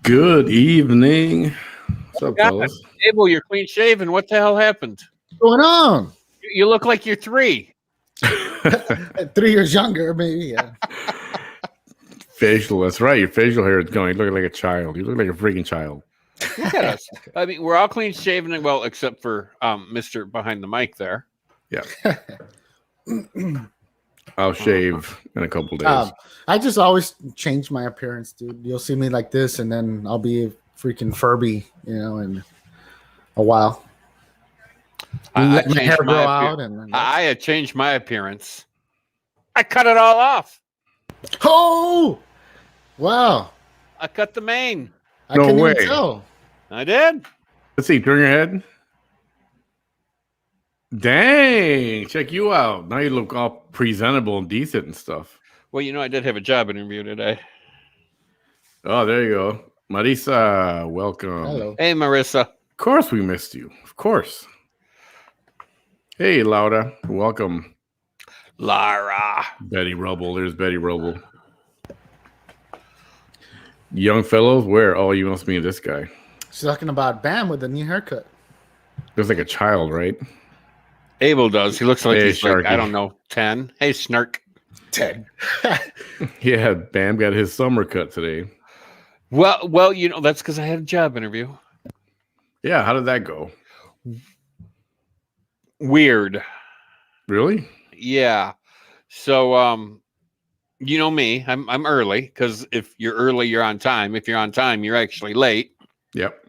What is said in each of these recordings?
Good evening. What's up, God, fellas? Abel, you're clean shaven. What the hell happened? What's going on? You look like you're 3. 3 years younger, maybe. Yeah. Facial, that's right. Your facial hair is going. You look like a child. You look like a freaking child. Look at us. I mean, we're all clean shaven, well, except for Mr. behind the mic there. Yeah. I'll shave in a couple days. I just always change my appearance, dude. You'll see me like this, and then I'll be freaking Furby, in a while. I Let my hair changed grow my out, and I had changed my appearance. I cut it all off. oh, wow! I cut the mane. I No couldn't way. even tell. I did. Let's see. Turn your head. Dang! Check you out. Now you look all presentable and decent and stuff. Well, I did have a job interview today. Oh, there you go. Marisa, welcome. Hello. Hey, Marissa. Of course we missed you. Of course. Hey, Laura. Welcome. Lara. Betty Rubble. There's Betty Rubble. Young fellows, where? Oh, you must mean this guy. She's talking about Bam with the new haircut. Looks like a child, right? Abel does. He looks like Hey, he's like, Sharky. I don't know, 10. Hey, Snark. 10. Yeah, Bam got his summer cut today. Well, that's because I had a job interview. Yeah, how did that go? Weird. Really? Yeah. So, you know me, I'm early because if you're early, you're on time. If you're on time, you're actually late. Yep.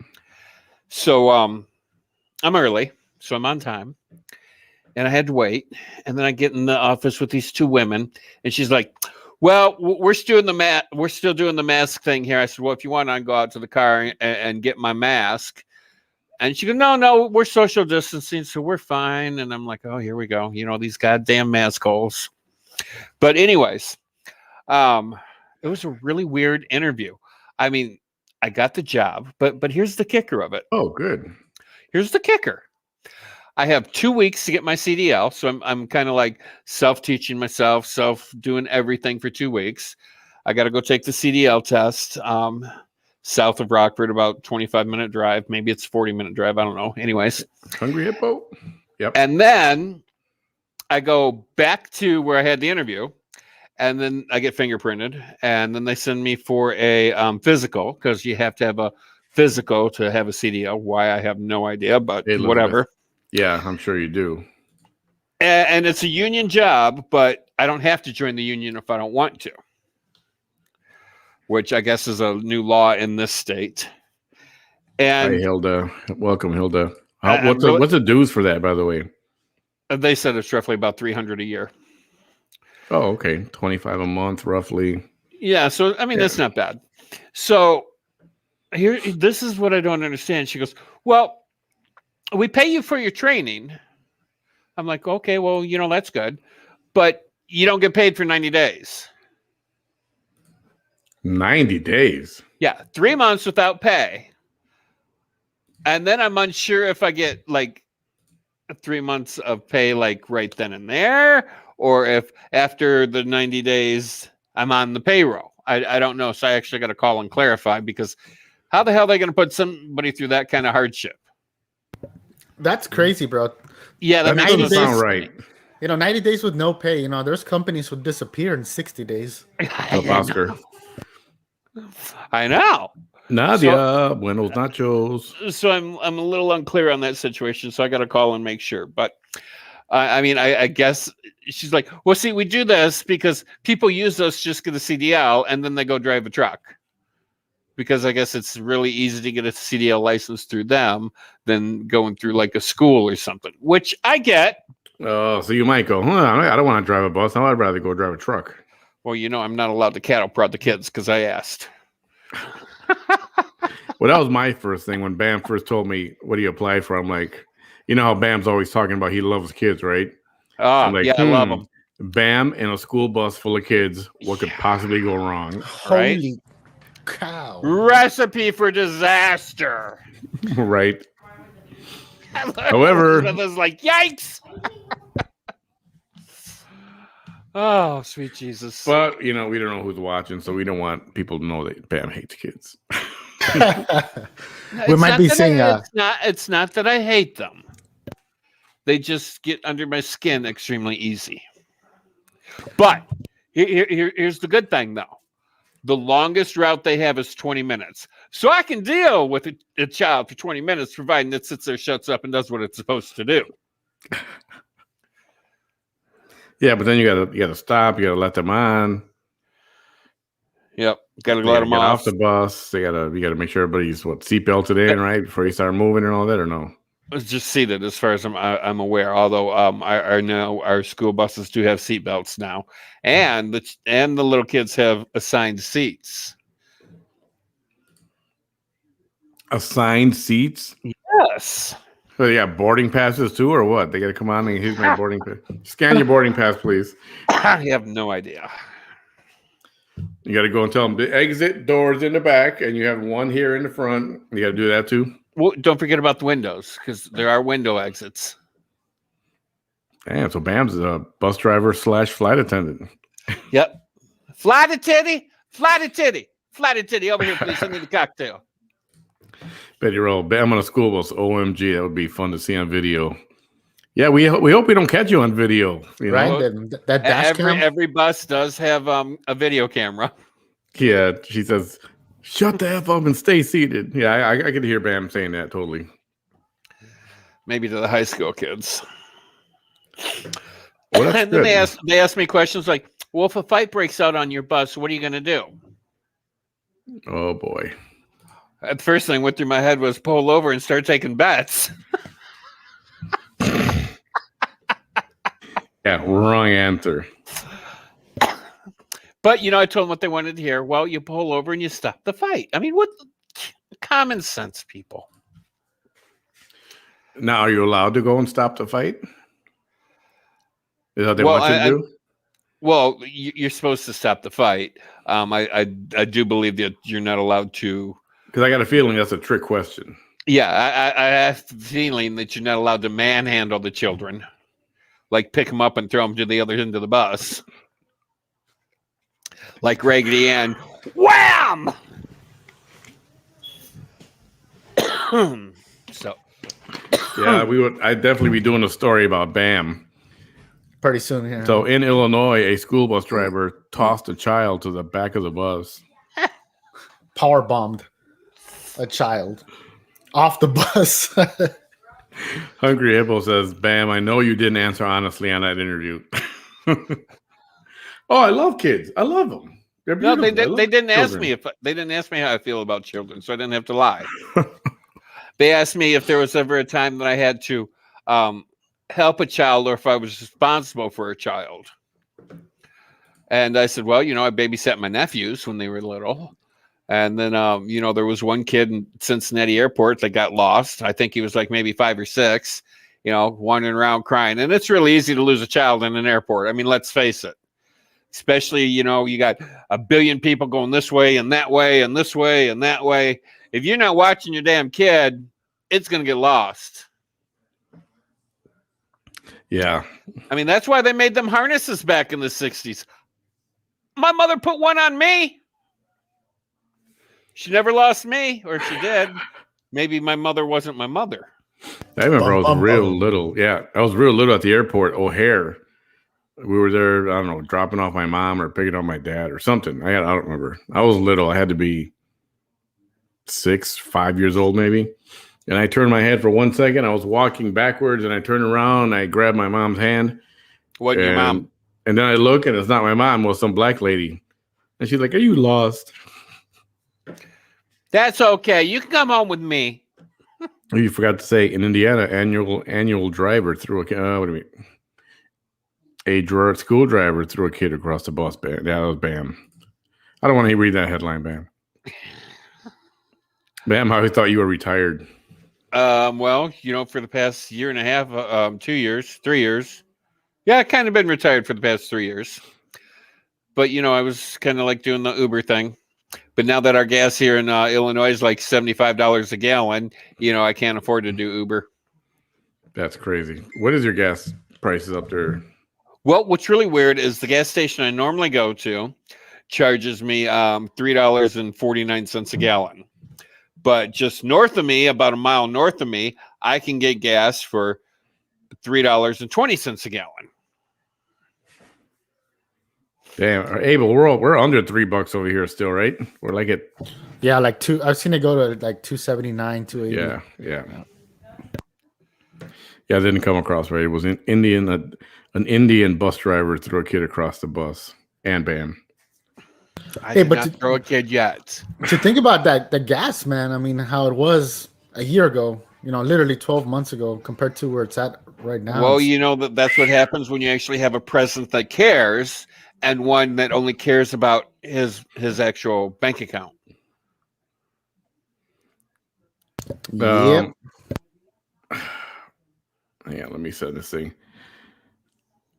So, I'm early, so I'm on time, and I had to wait. And then I get in the office with these 2 women, and she's like, "Well, we're still doing the mask thing here." I said, "Well, if you want, I can go out to the car and get my mask." And she goes, "No, we're social distancing, so we're fine." And I'm like, "Oh, here we go. These goddamn mask holes." But anyways, it was a really weird interview. I mean, I got the job, but here's the kicker of it. Oh, good. Here's the kicker. I have 2 weeks to get my CDL, so I'm kind of like self-teaching myself, doing everything for 2 weeks. I got to go take the CDL test. South of Rockford, about 25-minute drive. Maybe it's 40-minute drive. I don't know. Anyways. Hungry Hippo? Yep. And then I go back to where I had the interview, and then I get fingerprinted, and then they send me for a physical, because you have to have a physical to have a CDL. Why, I have no idea, but Hey, Elizabeth. whatever. Yeah, I'm sure you do. And it's a union job, but I don't have to join the union if I don't want to, which I guess is a new law in this state. And Hi, Hilda. Welcome, Hilda. I'm What's the dues for that, by the way? they said it's roughly about $300 a year. Oh, okay. 25 a month, roughly. Yeah, so I mean, that's not bad. So this is what I don't understand. She goes, "Well, we pay you for your training." I'm like, "Okay, well, that's good, but you don't get paid for 90 days." 90 days. Yeah, 3 months without pay. And then I'm unsure if I get like 3 months of pay like right then and there, or if after the 90 days I'm on the payroll. I don't know. So I actually got to call and clarify, because how the hell are they going to put somebody through that kind of hardship? That's crazy, bro. Yeah, That doesn't sound right. 90 days with no pay. There's companies who disappear in 60 days. Up, Oscar. I know. Nadia, buenos nachos. So I'm a little unclear on that situation, so I got to call and make sure. But I mean, I guess she's like, "Well, see, we do this because people use us just get a CDL and then they go drive a truck, because I guess it's really easy to get a CDL license through them than going through like a school or something," which I get. Oh, so you might go, I don't want to drive a bus. I'd rather go drive a truck. Well, I'm not allowed to cattle prod the kids because I asked. Well, that was my first thing when Bam first told me, "What do you apply for?" I'm like, how Bam's always talking about he loves kids, right? Oh, Like, yeah, I love them. Bam in a school bus full of kids. What could possibly go wrong? Right? Holy cow. Recipe for disaster. Right. However, I was like, yikes. Oh, sweet Jesus. But, we don't know who's watching, so we don't want people to know that Bam hates kids. We might be seeing It's not that I hate them. They just get under my skin extremely easy. But here's the good thing, though. The longest route they have is 20 minutes. So I can deal with a child for 20 minutes, providing it sits there, shuts up, and does what it's supposed to do. Yeah, but then you gotta stop. You gotta let them on. Yep, gotta let them off the bus. You gotta make sure everybody's seatbelted in right before you start moving and all that, or no? It's just seated, as far as I'm aware. Although I know our school buses do have seatbelts now, and the little kids have assigned seats. Assigned seats? Yes. So yeah, boarding passes too, or what? They got to come on and here's my boarding pass. Scan your boarding pass, please. I have no idea. You got to go and tell them the exit doors in the back, and you have one here in the front. You got to do that too. Well, don't forget about the windows, because there are window exits. Damn, so Bam's a bus driver / flight attendant. Yep. Flight attendant, over here, please. I need a cocktail. Betty roll Bam on a school bus. OMG, that would be fun to see on video. Yeah, we hope we don't catch you on video. Right, that dash cam? Every bus does have a video camera. Yeah, she says, "Shut the F up and stay seated." Yeah, I could hear Bam saying that totally. Maybe to the high school kids. Well, and then they ask me questions like, "Well, if a fight breaks out on your bus, what are you going to do?" Oh boy! The first thing went through my head was pull over and start taking bets. Yeah, wrong answer. But I told them what they wanted to hear. Well, you pull over and you stop the fight. I mean, what common sense, people. Now, are you allowed to go and stop the fight? Is that what they want you to do? Well, you're supposed to stop the fight. I do believe that you're not allowed to. Because I got a feeling that's a trick question. Yeah, I have the feeling that you're not allowed to manhandle the children. Like pick them up and throw them to the other end of the bus. Like Raggedy Ann. Wham! So. Yeah, I'd definitely be doing a story about Bam. Pretty soon, yeah. So in Illinois, a school bus driver tossed a child to the back of the bus. Power bombed a child off the bus. Hungry Hippo says, "Bam, I know you didn't answer honestly on that interview." Oh, I love kids. I love them. No, they didn't ask me they didn't ask me how I feel about children, so I didn't have to lie. They asked me if there was ever a time that I had to help a child or if I was responsible for a child. And I said, well, I babysat my nephews when they were little. And then, there was one kid in Cincinnati Airport that got lost. I think he was like maybe 5 or 6, wandering around crying. And it's really easy to lose a child in an airport. I mean, let's face it. Especially, you got a billion people going this way and that way and this way and that way. If you're not watching your damn kid, it's going to get lost. Yeah. I mean, that's why they made them harnesses back in the 60s. My mother put one on me. She never lost me, or if she did, maybe my mother wasn't my mother. I remember I was real little. Yeah, I was real little at the airport, O'Hare. We were there, I don't know, dropping off my mom or picking up my dad or something. I don't remember. I was little. I had to be 6, 5 years old maybe. And I turned my head for 1 second. I was walking backwards, and I turned around, and I grabbed my mom's hand. Wasn't your mom? And then I look, and it's not my mom. It was some black lady. And she's like, "Are you lost?" That's okay. You can come home with me. Oh, you forgot to say, in Indiana, annual driver threw a what do you mean? A school driver threw a kid across the bus. Bam. Yeah, that was Bam. I don't want to read that headline, Bam. Bam, I always thought you were retired. Well, for the past year and a half, 2 years, 3 years. Yeah, I've kind of been retired for the past 3 years. But, I was kind of like doing the Uber thing. But now that our gas here in Illinois is like $75 a gallon, I can't afford to do Uber. That's crazy. What is your gas prices up there? Well, what's really weird is the gas station I normally go to charges me $3.49 a gallon. But just north of me, about a mile north of me, I can get gas for $3.20 a gallon. Damn, Abel, we're under $3 over here still, right? We're like at like two. I've seen it go to like 279, 280. yeah. I didn't come across right. It was an Indian bus driver threw a kid across the bus and bam. I did not throw a kid yet. To think about that, the gas, man. I mean, how it was a year ago. Literally 12 months ago, compared to where it's at right now. Well, that's what happens when you actually have a president that cares. And one that only cares about his actual bank account. Yep. Yeah, let me say this thing.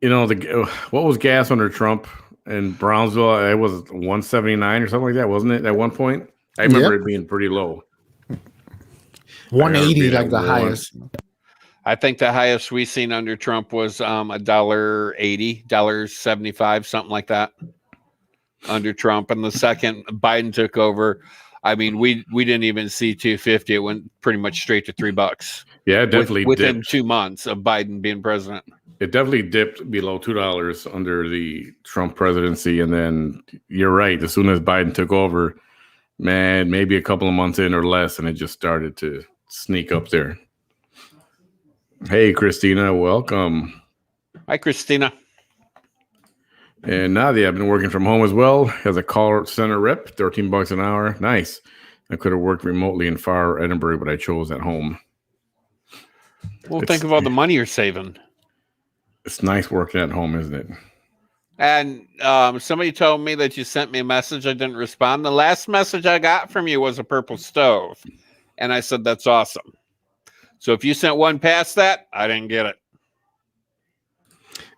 What was gas under Trump in Brownsville? It was 179 or something like that, wasn't it? At one point, I remember it being pretty low. 180, like the highest. I think the highest we seen under Trump was $1.80, $1.75, something like that. Under Trump, and the second Biden took over, I mean, we didn't even see 250. It went pretty much straight to $3. Yeah, it definitely within dipped. 2 months of Biden being president. It definitely dipped below $2 under the Trump presidency, and then you're right. As soon as Biden took over, man, maybe a couple of months in or less, and it just started to sneak up there. Hey, Christina, welcome. Hi, Christina. And Nadia, I've been working from home as well as a call center rep, $13 an hour. Nice. I could have worked remotely in far Edinburgh, but I chose at home. Well, think of all the money you're saving. It's nice working at home, isn't it? And somebody told me that you sent me a message. I didn't respond. The last message I got from you was a purple stove. And I said, that's awesome. So if you sent one past that, I didn't get it.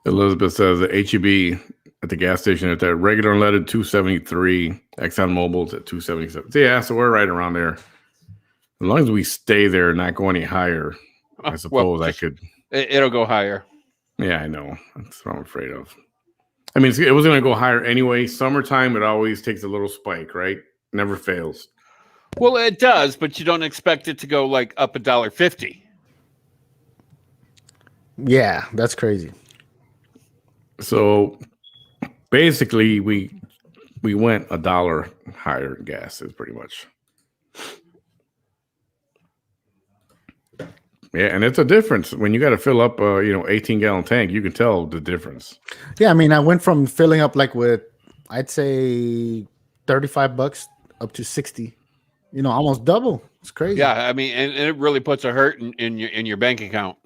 Elizabeth says the HEB at the gas station at that regular unleaded 273, ExxonMobil's at 277. Yeah, so we're right around there. As long as we stay there and not go any higher, I suppose I could. It'll go higher. Yeah, I know. That's what I'm afraid of. I mean, it was going to go higher anyway. Summertime, it always takes a little spike, right? Never fails. Well, it does, but you don't expect it to go like up $1.50. Yeah, that's crazy. So basically, we went $1 higher in gas, is pretty much. Yeah, and it's a difference when you got to fill up 18-gallon tank. You can tell the difference. Yeah, I mean, I went from filling up like with, I'd say, $35 up to 60. Almost double. It's crazy. Yeah, I mean, and it really puts a hurt in your bank account.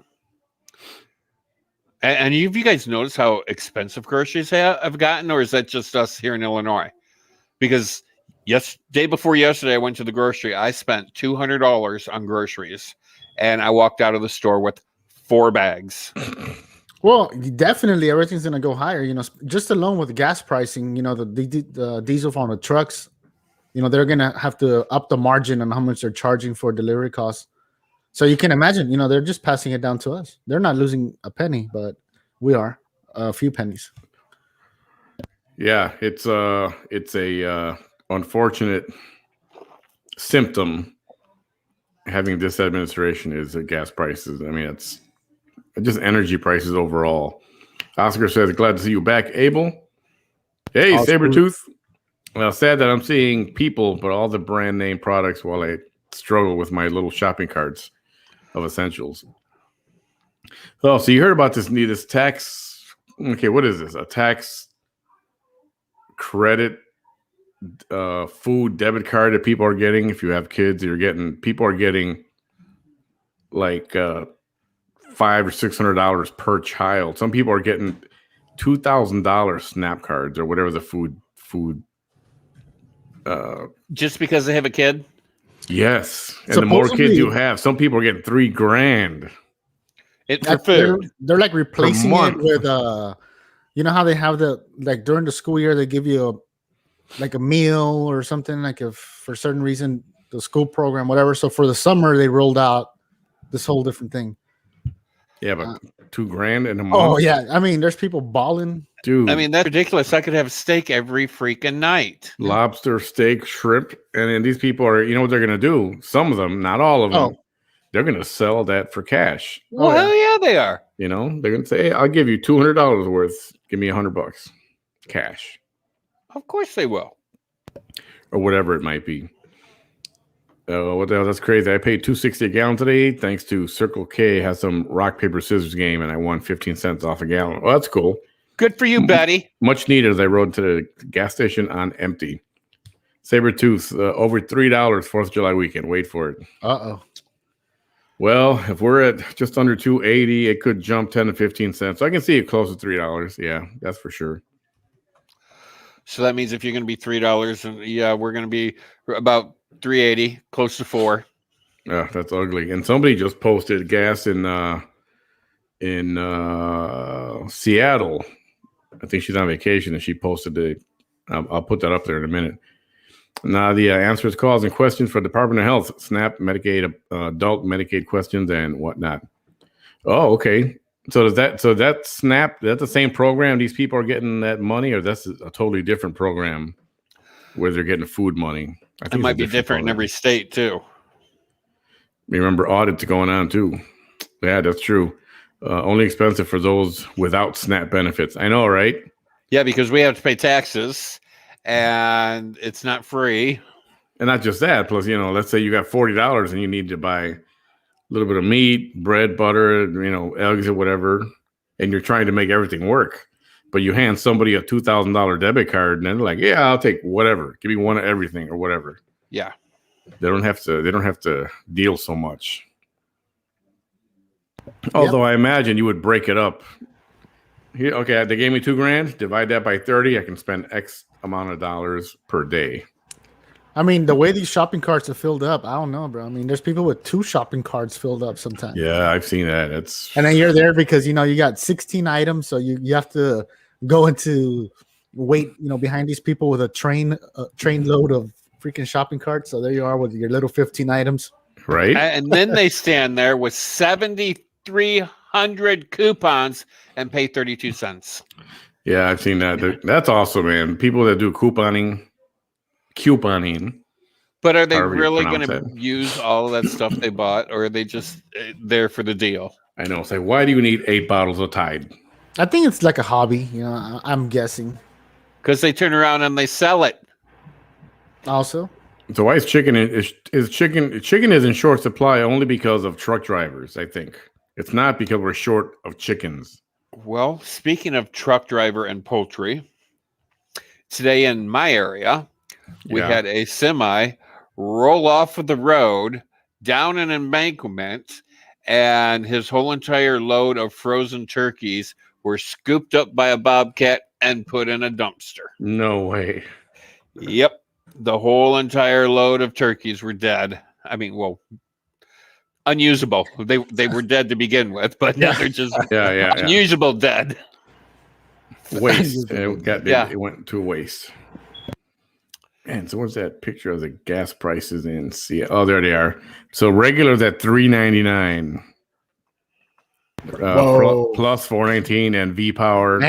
And have you guys noticed how expensive groceries have gotten, or is that just us here in Illinois? Because day before yesterday, I went to the grocery. I spent $200 on groceries, and I walked out of the store with 4 bags. Well, definitely everything's going to go higher. Just alone with gas pricing, the diesel on the trucks, they're going to have to up the margin on how much they're charging for delivery costs. So you can imagine, they're just passing it down to us. They're not losing a penny, but we are a few pennies. Yeah, it's a unfortunate symptom having this administration is the gas prices. I mean, it's just energy prices overall. Oscar says, glad to see you back, Abel. Hey, Oscar. Sabretooth. Well, sad that I'm seeing people, but all the brand name products while I struggle with my little shopping carts of essentials. Oh, so you heard about this tax? Okay, what is this? A tax credit food debit card that people are getting. If you have kids, people are getting like $500 or $600 per child. Some people are getting $2,000 SNAP cards or whatever the food. Just because they have a kid. Yes, and the more kids you have, some people are getting $3,000. For food. They're like replacing it with how they have during the school year they give you a meal or something if for certain reason the school program whatever. So for the summer they rolled out this whole different thing. Yeah, but $2,000 in a month. Oh yeah, I mean there's people balling. Dude. I mean, that's ridiculous. I could have steak every freaking night. Lobster, steak, shrimp. And then these people are, you know what they're going to do? Some of them, not all of them, they're going to sell that for cash. Well, yeah, they are. You know, they're going to say, hey, I'll give you $200 worth. Give me $100 cash. Of course they will. Or whatever it might be. What the hell? That's crazy. I paid $2.60 a gallon today thanks to Circle K has some rock, paper, scissors game, and I won 15 cents off a gallon. Well, that's cool. Good for you, Betty. Much needed as I rode to the gas station on empty. Sabretooth, over $3 4th of July weekend. Wait for it. Uh-oh. Well, if we're at just under 280, it could jump 10 to 15 cents. So I can see it close to $3. Yeah, that's for sure. So that means if you're going to be $3, and yeah, we're going to be about 380, close to 4. Yeah, that's ugly. And somebody just posted gas in Seattle. I think she's on vacation, and she posted it. I'll put that up there in a minute. Now the answers, calls, and questions for Department of Health, SNAP, Medicaid, adult Medicaid questions, and whatnot. Oh, okay. So that SNAP, that's the same program these people are getting that money, or that's a totally different program where they're getting food money? I think it might be different in every state too. Remember, audits going on too. Yeah, that's true. Only expensive for those without SNAP benefits. I know, right? Yeah, because we have to pay taxes, and it's not free. And not just that. Plus, you know, let's say you got $40 and you need to buy a little bit of meat, bread, butter, you know, eggs or whatever, and you're trying to make everything work. But you hand somebody a $2,000 debit card, and they're like, "Yeah, I'll take whatever. Give me one of everything or whatever." Yeah, they don't have to deal so much. Although I imagine you would break it up. Here, okay, they gave me $2,000. Divide that by 30. I can spend X amount of dollars per day. I mean, the way these shopping carts are filled up, I don't know, bro. I mean, there's people with 2 shopping carts filled up sometimes. Yeah, I've seen that. And then you're there because, you know, you got 16 items, so you have to go into wait, you know, behind these people with a train load of freaking shopping carts. So there you are with your little 15 items. Right. And then they stand there with 7,300 coupons and pay 32 cents. Yeah, I've seen that. That's awesome, man. People that do couponing. But are they really going to use all of that stuff they bought, or are they just there for the deal? I know. Say, why do you need 8 bottles of Tide? I think it's like a hobby, you know, I'm guessing. Because they turn around and they sell it. Also. So why is chicken is in short supply only because of truck drivers, I think. It's not because we're short of chickens. Well, speaking of truck driver and poultry, today in my area, we had a semi roll off of the road down an embankment, and his whole entire load of frozen turkeys were scooped up by a bobcat and put in a dumpster. No way. Yep. The whole entire load of turkeys were dead. I mean, well, unusable. They were dead to begin with, but they're just unusable dead. Waste. It went to waste. Man, so what's that picture of the gas prices in Seattle? Oh, there they are. So regular's at $3.99. Plus $4.19, and V Power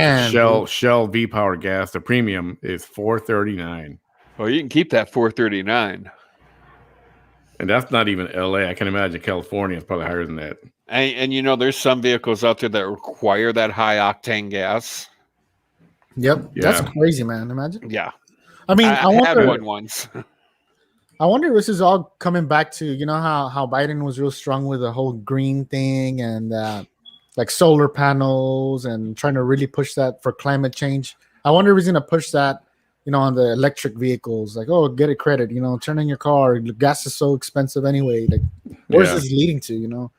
Shell V Power gas. The premium is $4.39. Well, you can keep that $4.39. And that's not even LA. I can imagine California is probably higher than that. And you know, there's some vehicles out there that require that high octane gas. Yep. Yeah. That's crazy, man. Imagine. Yeah. I mean, I had one once. I wonder if this is all coming back to, you know, how Biden was real strong with the whole green thing and like solar panels and trying to really push that for climate change. I wonder if he's going to push that, you know, on the electric vehicles, like, oh, get a credit, you know, turn in your car. Gas is so expensive anyway. Like, where's this leading to, you know?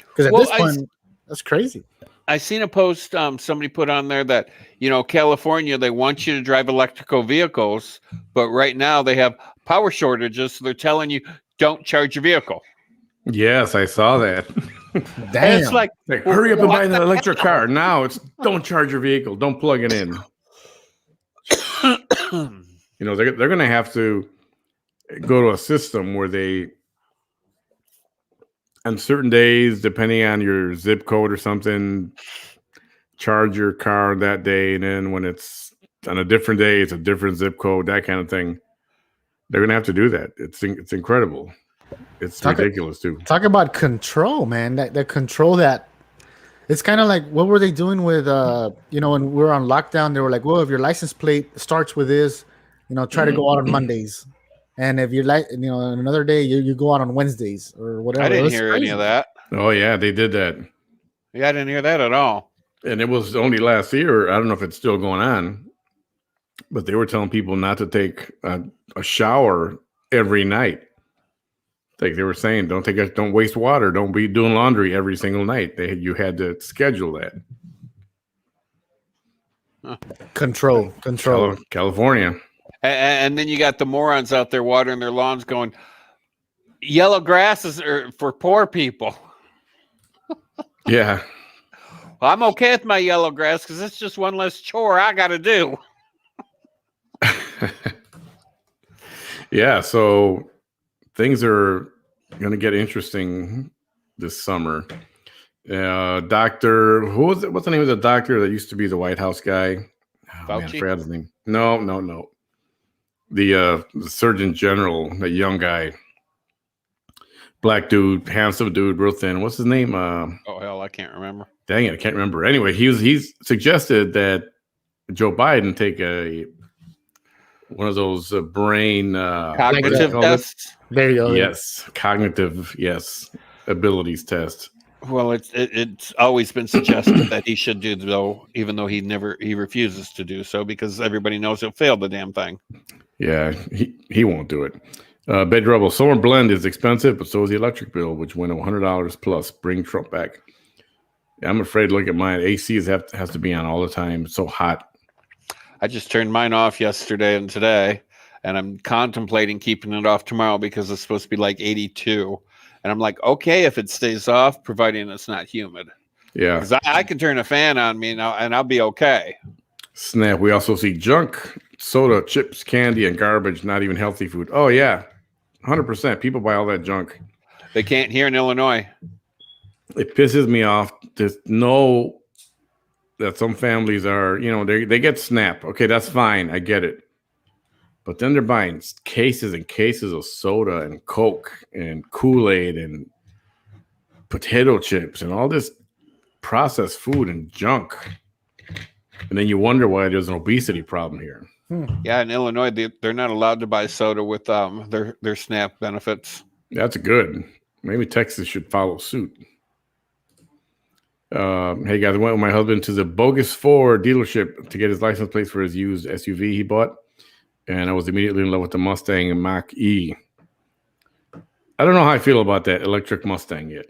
Because at this point, that's crazy. I seen a post somebody put on there that, you know, California, they want you to drive electrical vehicles, but right now they have power shortages, so they're telling you don't charge your vehicle. Yes, I saw that. Damn. It's like hurry up and buy an electric car. Now it's don't charge your vehicle. Don't plug it in. You know, they're going to have to go to a system where they, on certain days, depending on your zip code or something, charge your car that day, and then when it's on a different day, it's a different zip code, that kind of thing. They're gonna have to do that. It's incredible. It's ridiculous too. Talk about control, man. That control that. It's kind of like what were they doing with when we were on lockdown? They were like, well, if your license plate starts with this, try to go out on Mondays, and if you like, another day you go out on Wednesdays or whatever. I didn't hear any of that. Oh yeah, they did that. Yeah, I didn't hear that at all. And it was only last year. I don't know if it's still going on, but they were telling people not to take a shower every night. Like they were saying, don't waste water. Don't be doing laundry every single night. You had to schedule that. Control. California. And then you got the morons out there watering their lawns going, yellow grasses are for poor people. Yeah. Well, I'm okay with my yellow grass because it's just one less chore I got to do. Yeah, so things are going to get interesting this summer. Doctor, who was it? What's the name of the doctor that used to be the White House guy? Oh, man, I forgot his name. No. The Surgeon General, the young guy, black dude, handsome dude, real thin. What's his name? Oh hell, I can't remember. Dang it, I can't remember. Anyway, he's suggested that Joe Biden take one of those brain cognitive tests. There you go. Yes, cognitive. Yes, abilities test. Well, it's always been suggested that he should do though, even though he refuses to do so because everybody knows he'll fail the damn thing. Yeah, he won't do it. Bed Rubble, Solar Blend is expensive, but so is the electric bill, which went $100 plus. Bring Trump back. Yeah, I'm afraid to look at mine. AC has to be on all the time. It's so hot. I just turned mine off yesterday and today, and I'm contemplating keeping it off tomorrow because it's supposed to be like 82. And I'm like, okay, if it stays off, providing it's not humid. Yeah. Because I can turn a fan on me now, and I'll be okay. Snap. We also see junk, soda, chips, candy, and garbage, not even healthy food. Oh, yeah. 100%. People buy all that junk. They can't here in Illinois. It pisses me off to know that some families are, they get SNAP. Okay, that's fine. I get it. But then they're buying cases and cases of soda and Coke and Kool-Aid and potato chips and all this processed food and junk. And then you wonder why there's an obesity problem here. Yeah, in Illinois, they're not allowed to buy soda with their SNAP benefits. That's good. Maybe Texas should follow suit. Hey, guys, I went with my husband to the bogus Ford dealership to get his license plates for his used SUV he bought. And I was immediately in love with the Mustang Mach-E. I don't know how I feel about that electric Mustang yet.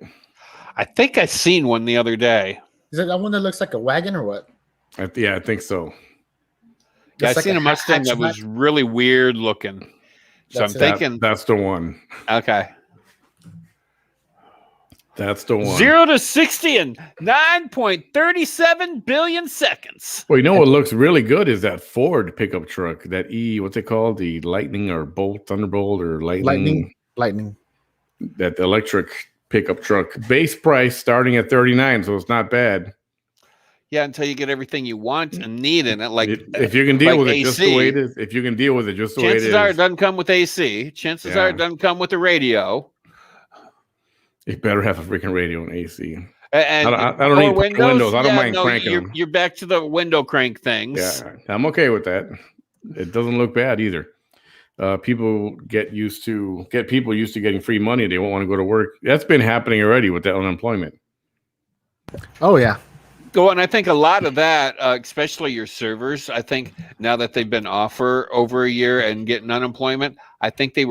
I think I seen one the other day. Is it that one that looks like a wagon or what? Yeah, I think so. Yeah, I Like seen a Mustang that was really weird looking. So That's I'm thinking that's the one. Okay. That's the one. 0 to 60 in 9.37 billion seconds. Well, what looks really good is that Ford pickup truck. That what's it called? The Lightning or Bolt, Thunderbolt or Lightning. That electric pickup truck. Base price starting at $39, so it's not bad. Yeah, until you get everything you want and need in it. Like if you can deal with it AC, just the way it is. If you can deal with it just the way it is. Chances are it doesn't come with AC. Chances are it doesn't come with a radio. You better have a freaking radio and AC. And I don't need windows. I don't mind cranking them. You're back to the window crank things. Yeah, I'm okay with that. It doesn't look bad either. People used to getting free money. They won't want to go to work. That's been happening already with that unemployment. Oh yeah. Well, and I think a lot of that, especially your servers, I think now that they've been off for over a year and getting unemployment, I think a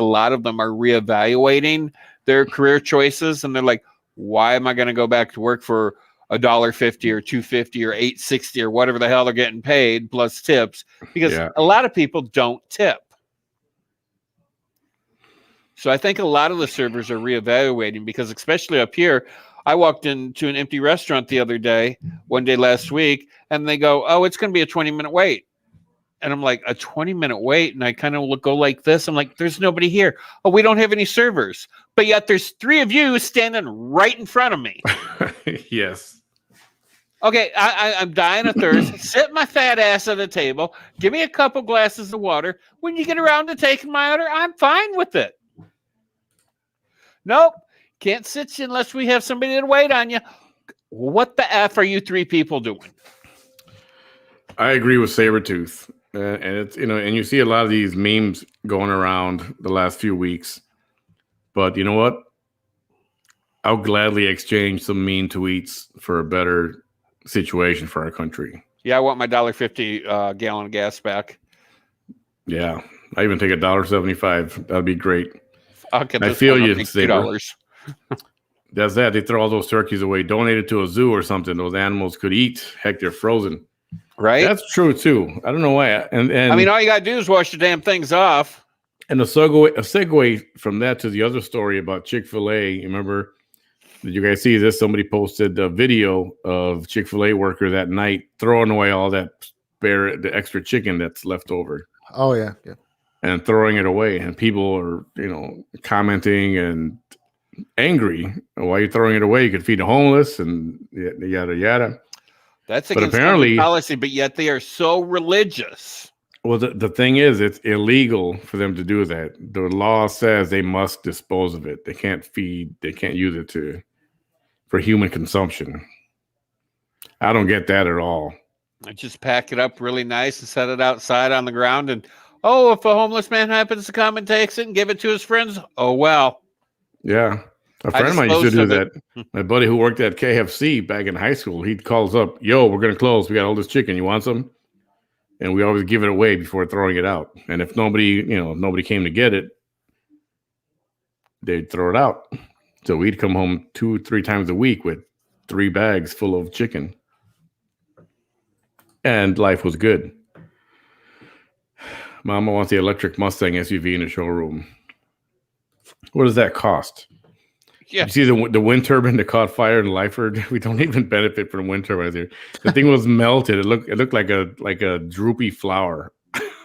lot of them are reevaluating their career choices, and they're like, why am I going to go back to work for $1.50 or $2.50 or $8.60 or whatever the hell they're getting paid plus tips? Because a lot of people don't tip. So I think a lot of the servers are reevaluating because especially up here, I walked into an empty restaurant the other day, one day last week, and they go, oh, it's going to be a 20-minute wait. And I'm like, a 20-minute wait? And I kind of go like this. I'm like, there's nobody here. Oh, we don't have any servers. But yet there's 3 of you standing right in front of me. Yes. Okay, I'm dying of thirst. Sit my fat ass at a table. Give me a couple glasses of water. When you get around to taking my order, I'm fine with it. Nope, can't sit you unless we have somebody to wait on you. What the F are you three people doing? I agree with Sabretooth. And it's, and you see a lot of these memes going around the last few weeks. But you know what? I'll gladly exchange some mean tweets for a better situation for our country. Yeah, I want my $1.50 gallon of gas back. Yeah, I even take $1.75. That'd be great. I'll get I feel you, $2. That's that. They throw all those turkeys away, donate it to a zoo or something. Those animals could eat. Heck, they're frozen. Right? That's true too. I don't know why. And I mean, all you gotta do is wash the damn things off. And a segue from that to the other story about Chick-fil-A. You remember? Did you guys see this? Somebody posted a video of Chick-fil-A workers at night throwing away all the extra chicken that's left over. Oh yeah, yeah. And throwing it away, and people are, commenting and angry. Why are you throwing it away? You could feed the homeless and yada yada. That's against apparently policy, but yet they are so religious. Well, the thing is, it's illegal for them to do that. The law says they must dispose of it. They can't use it for human consumption. I don't get that at all. I just pack it up really nice and set it outside on the ground. And, if a homeless man happens to come and takes it and give it to his friends, oh, well. Yeah. A friend of mine used to do that. My buddy who worked at KFC back in high school, he calls up, yo, we're going to close. We got all this chicken. You want some? And we always give it away before throwing it out. And if nobody came to get it, they'd throw it out. So we'd come home 2-3 times a week with 3 bags full of chicken. And life was good. Mama wants the electric Mustang SUV in the showroom. What does that cost? Yeah. You see the wind turbine that caught fire in Lyford? We don't even benefit from wind turbines here. The thing was melted. It looked like a droopy flower.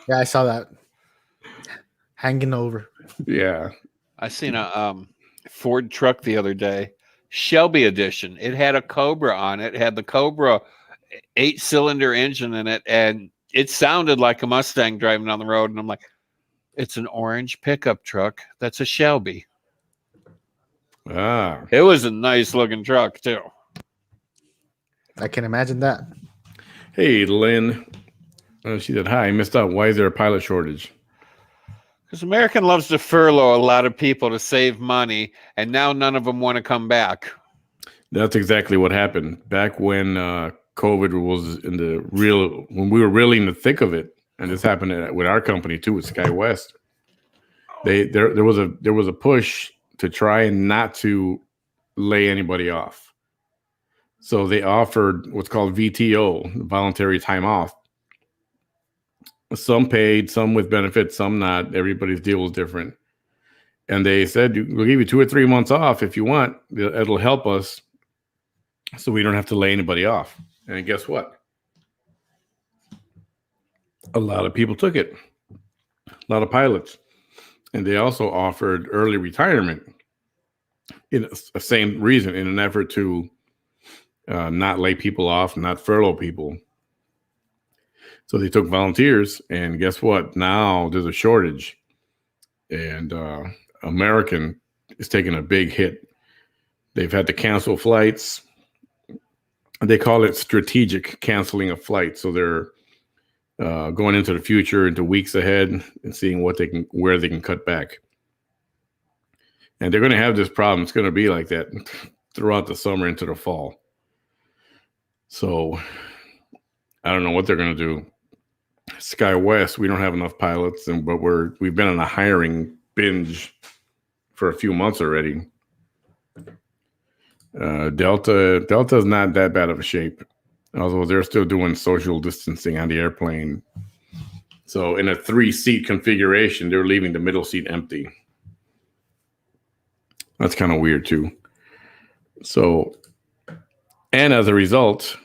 Yeah, I saw that hanging over. Yeah. I seen a Ford truck the other day, Shelby edition. It had a Cobra on it. It had the Cobra 8-cylinder engine in it, and it sounded like a Mustang driving down the road. And I'm like, it's an orange pickup truck. That's a Shelby. Ah, it was a nice looking truck too. I can imagine that. Hey, Lynn. She said, hi, I missed out. Why is there a pilot shortage? Because American loves to furlough a lot of people to save money, and now none of them want to come back. That's exactly what happened. Back when COVID was when we were really in the thick of it, and this happened with our company too, with SkyWest. There was a push to try and not to lay anybody off. So they offered what's called VTO, voluntary time off. Some paid, some with benefits, some not. Everybody's deal was different. And they said, we'll give you 2 or 3 months off if you want. It'll help us so we don't have to lay anybody off. And guess what? A lot of people took it. A lot of pilots. And they also offered early retirement in the same reason, in an effort to not lay people off, not furlough people. So they took volunteers, and guess what? Now there's a shortage, and American is taking a big hit. They've had to cancel flights. They call it strategic canceling of flights. So they're going into the future, into weeks ahead, and seeing where they can cut back. And they're going to have this problem. It's going to be like that throughout the summer into the fall. So I don't know what they're going to do. SkyWest, we don't have enough pilots, but we've been on a hiring binge for a few months already. Delta's not that bad of a shape, although they're still doing social distancing on the airplane. So in a 3-seat configuration, they're leaving the middle seat empty. That's kind of weird too. So, and as a result,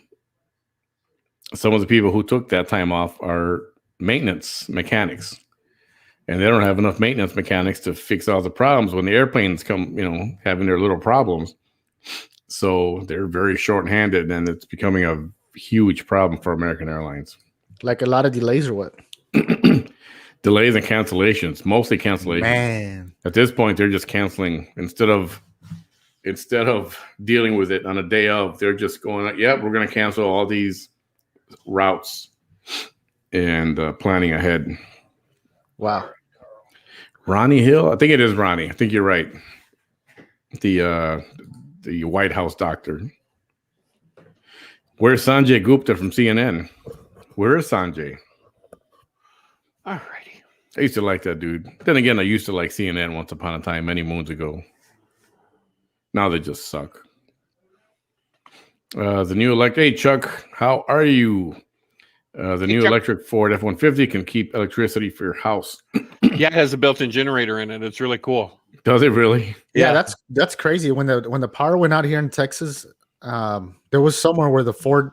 some of the people who took that time off are maintenance mechanics, and they don't have enough maintenance mechanics to fix all the problems when the airplanes come, having their little problems. So they're very short-handed, and it's becoming a huge problem for American Airlines. Like a lot of delays or what? Delays and cancellations, mostly cancellations. Man, At this point, they're just canceling instead of dealing with it on a day of. They're just going, "Yep, we're going to cancel all these routes," and planning ahead. wow. Ronnie Hill, I think it is Ronnie. I think you're right. The White House doctor. Where's Sanjay Gupta from CNN? Where is Sanjay? Alrighty. I used to like that dude. Then again, I used to like CNN once upon a time, many moons ago. Now they just suck. The new electric. Hey, Chuck, how are you? The new electric Ford F-150 can keep electricity for your house. Yeah, it has a built-in generator in it. It's really cool. Does it really? Yeah, that's crazy. When the power went out here in Texas, there was somewhere where the Ford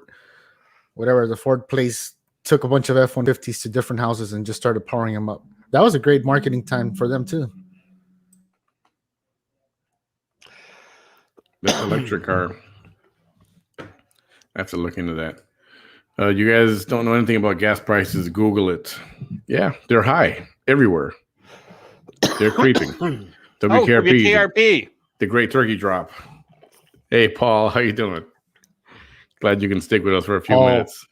place took a bunch of F-150s to different houses and just started powering them up. That was a great marketing time for them too. This electric car. I have to look into that. You guys don't know anything about gas prices, Google it. Yeah, they're high everywhere. They're creeping. WKRP, the Great Turkey Drop. Hey, Paul, how you doing? Glad you can stick with us for a few minutes.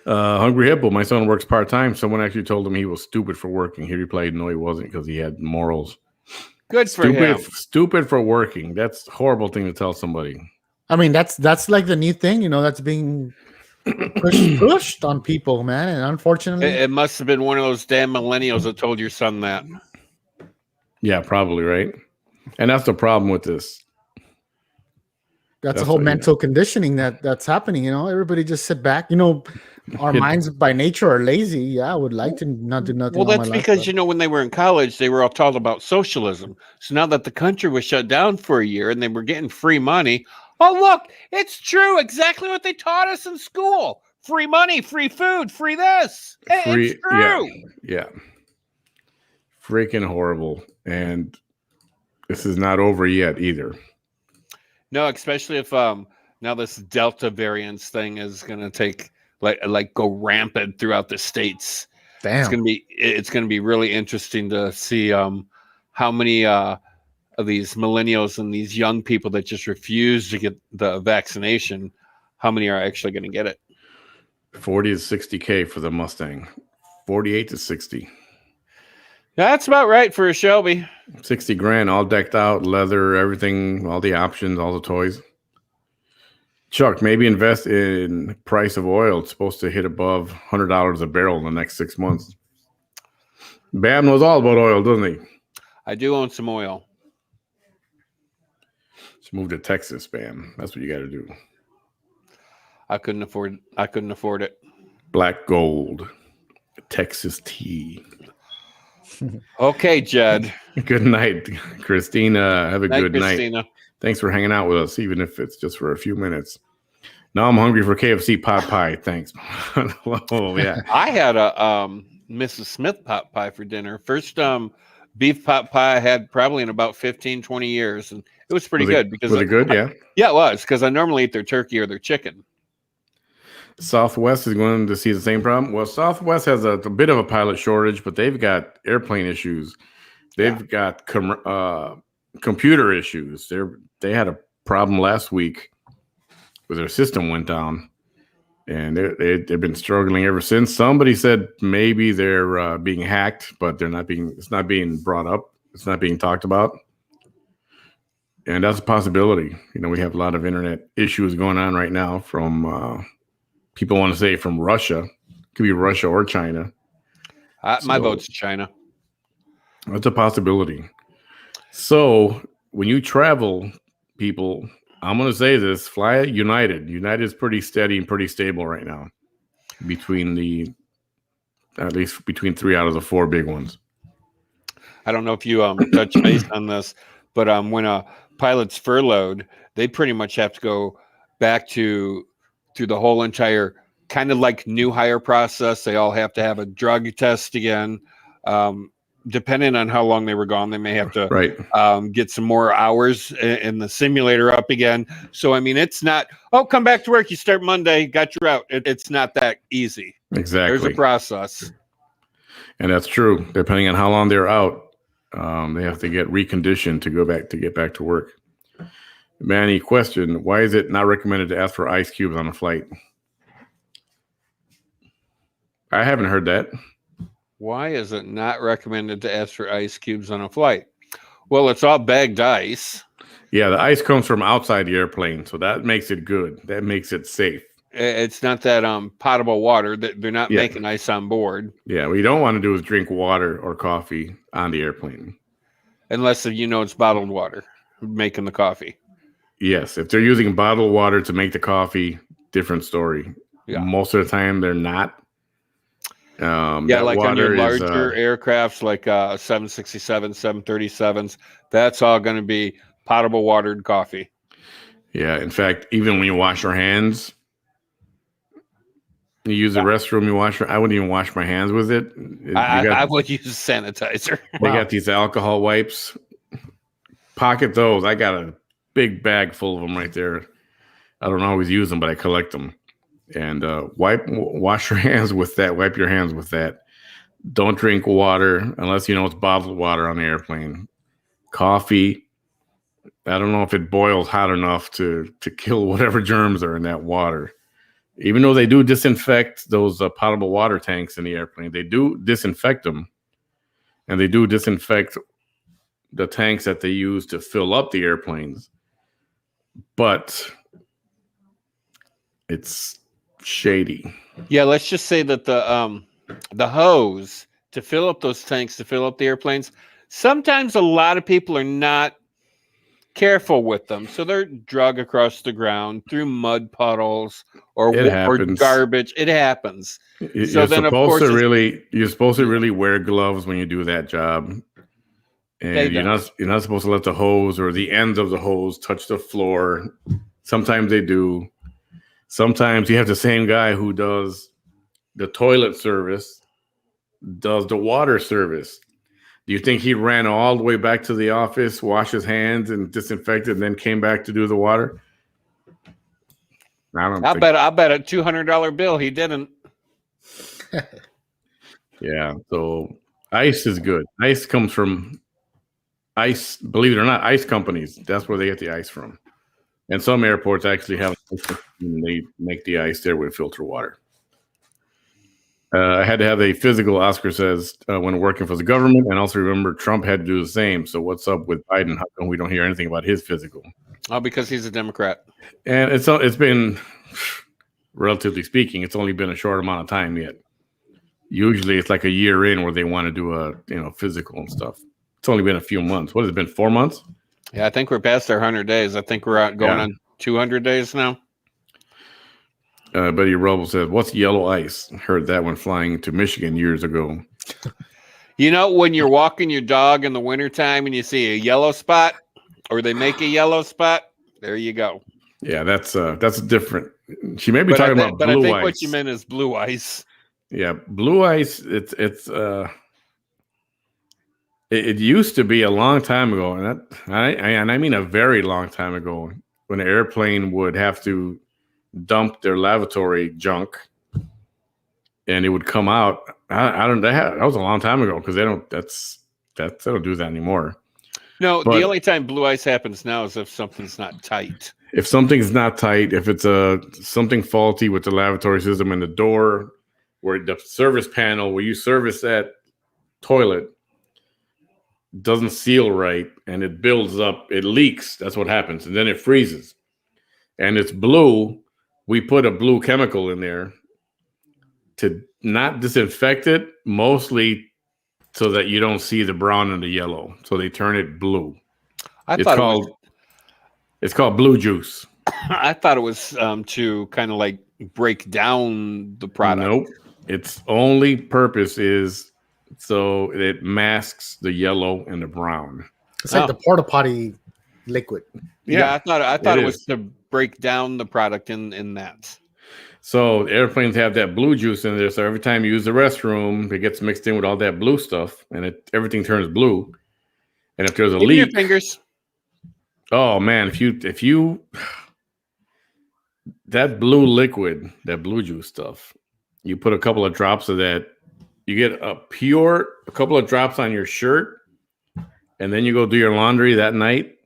Hungry Hippo, my son works part-time. Someone actually told him he was stupid for working. He replied, no, he wasn't, because he had morals. Good for him. Stupid for working. That's a horrible thing to tell somebody. I mean, that's like the new thing, you know, that's being pushed on people, man. And unfortunately, it must have been one of those damn millennials that told your son that. Yeah, probably, right? And that's the problem with this. That's a whole mental conditioning that's happening. You know, everybody just sit back. You know, our minds by nature are lazy. Yeah, I would like to not do nothing. Well, that's because, you know, when they were in college, they were all taught about socialism. So now that the country was shut down for a year and they were getting free money, oh, look, it's true. Exactly what they taught us in school. Free money, free food, free this. It's true. Yeah. Freaking horrible. And this is not over yet either. No, especially if now this Delta variance thing is going to take like go rampant throughout the states. Damn. It's going to be really interesting to see how many of these millennials and these young people that just refuse to get the vaccination, how many are actually going to get it? 40 to 60K for the Mustang. 48 to 60. That's about right for a Shelby. 60 grand, all decked out, leather, everything, all the options, all the toys. Chuck, maybe invest in price of oil. It's supposed to hit above $100 a barrel in the next 6 months. Bam knows all about oil, doesn't he? I do own some oil. Let's move to Texas, Bam. That's what you got to do. I couldn't afford it. Black gold, Texas tea. Okay, Jed. Good night, Christina. Have a good Christina. night. Thanks for hanging out with us, even if it's just for a few minutes. Now I'm hungry for KFC pot pie. Thanks. Oh, yeah. I had a Mrs. Smith pot pie for dinner. First beef pot pie I had probably in about 15, 20 years. And it was pretty good. Was it good? Yeah. Yeah, it was, because I normally eat their turkey or their chicken. Southwest is going to see the same problem. Well, Southwest has a bit of a pilot shortage, but they've got airplane issues. They've got computer issues. They had a problem last week where their system went down, and they've been struggling ever since. Somebody said maybe they're being hacked, but it's not being brought up. It's not being talked about. And that's a possibility. You know, we have a lot of internet issues going on right now from people want to say from Russia. It could be Russia or China. My vote's China. That's a possibility. So when you travel, people, I'm going to say this, fly United. United is pretty steady and pretty stable right now at least between 3 out of the 4 big ones. I don't know if you touch base on this, but when a pilot's furloughed, they pretty much have to go back through the whole entire kind of like new hire process. They all have to have a drug test again. depending on how long they were gone, they may have to Right. get some more hours in the simulator up again. So, I mean, it's not, come back to work. You start Monday, got your out. It's not that easy. Exactly. There's a process. And that's true. Depending on how long they're out, they have to get reconditioned to get back to work. Manny, question: why is it not recommended to ask for ice cubes on a flight? I haven't heard that. Why is it not recommended to ask for ice cubes on a flight? Well, it's all bagged ice. Yeah, the ice comes from outside the airplane, so that makes it good. That makes it safe. It's not that potable water. That they're not making ice on board. Yeah, what you don't want to do is drink water or coffee on the airplane. Unless it's bottled water making the coffee. Yes, if they're using bottled water to make the coffee, different story. Yeah. Most of the time, they're not. Like on your larger aircrafts, like 767, 737s, that's all going to be potable watered coffee. Yeah, in fact, even when you wash your hands, you use the restroom, I wouldn't even wash my hands with it. I would use sanitizer. They got these alcohol wipes. Pocket those. I got a big bag full of them right there. I don't always use them, but I collect them. And wash your hands with that. Wipe your hands with that. Don't drink water unless it's bottled water on the airplane. Coffee, I don't know if it boils hot enough to kill whatever germs are in that water. Even though they do disinfect those potable water tanks in the airplane, they do disinfect them. And they do disinfect the tanks that they use to fill up the airplanes. But it's shady. Yeah, let's just say that the hose to fill up those tanks, to fill up the airplanes, sometimes a lot of people are not careful with them, so they're drug across the ground through mud puddles or garbage. It happens. You're supposed to really wear gloves when you do that job, and you're not supposed to let the hose or the ends of the hose touch the floor. Sometimes they do. Sometimes you have the same guy who does the toilet service, does the water service. Do you think he ran all the way back to the office, washed his hands and disinfected, and then came back to do the water? I bet a $200 bill he didn't. Yeah, so ice is good. Ice comes from ice, believe it or not, ice companies. That's where they get the ice from. And some airports actually have they make the ice there with filtered water. I had to have a physical, Oscar says, when working for the government, and also remember Trump had to do the same. So what's up with Biden? How come we don't hear anything about his physical? Oh, because he's a Democrat. And it's been, relatively speaking, it's only been a short amount of time yet. Usually it's like a year in where they want to do a physical and stuff. It's only been a few months. What has it been, 4 months? Yeah, I think we're past our 100 days. I think we're going on 200 days now. Betty Rubble says, what's yellow ice? Heard that when flying to Michigan years ago. When you're walking your dog in the wintertime and you see a yellow spot, or they make a yellow spot, there you go. Yeah, that's different. She may be talking about blue ice. But I think what you meant is blue ice. Yeah, blue ice, it used to be a long time ago, and I mean a very long time ago, when an airplane would have to dump their lavatory junk, and it would come out. That was a long time ago, because they don't do that anymore. No, the only time blue ice happens now is if something's not tight. If something's not tight, if it's something faulty with the lavatory system and the door, where the service panel where you service that toilet doesn't seal right, and it builds up, it leaks. That's what happens, and then it freezes, and it's blue. We put a blue chemical in there to not disinfect it, mostly so that you don't see the brown and the yellow. So they turn it blue. It's called blue juice. I thought it was to kind of like break down the product. Nope. Its only purpose is so it masks the yellow and the brown. It's like the porta potty liquid. Yeah, I thought it was to break down the product in that. So airplanes have that blue juice in there. So every time you use the restroom, it gets mixed in with all that blue stuff, and everything turns blue. And if there's a Even leak, your fingers. oh man, if you that blue liquid, that blue juice stuff, you put a couple of drops of that, you get a couple of drops on your shirt, and then you go do your laundry that night,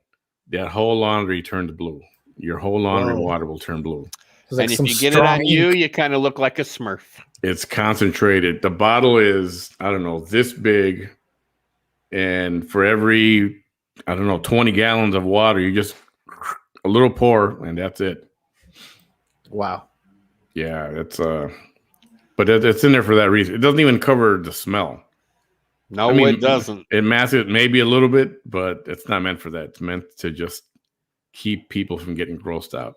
that whole laundry turns blue. Your whole laundry water will turn blue. And if you get it on you, you kind of look like a Smurf. It's concentrated. The bottle is, I don't know, this big. And for every, 20 gallons of water, you just a little pour, and that's it. Wow. Yeah, it's but it's in there for that reason. It doesn't even cover the smell. No, it doesn't. It masks it maybe a little bit, but it's not meant for that. It's meant to just keep people from getting grossed out.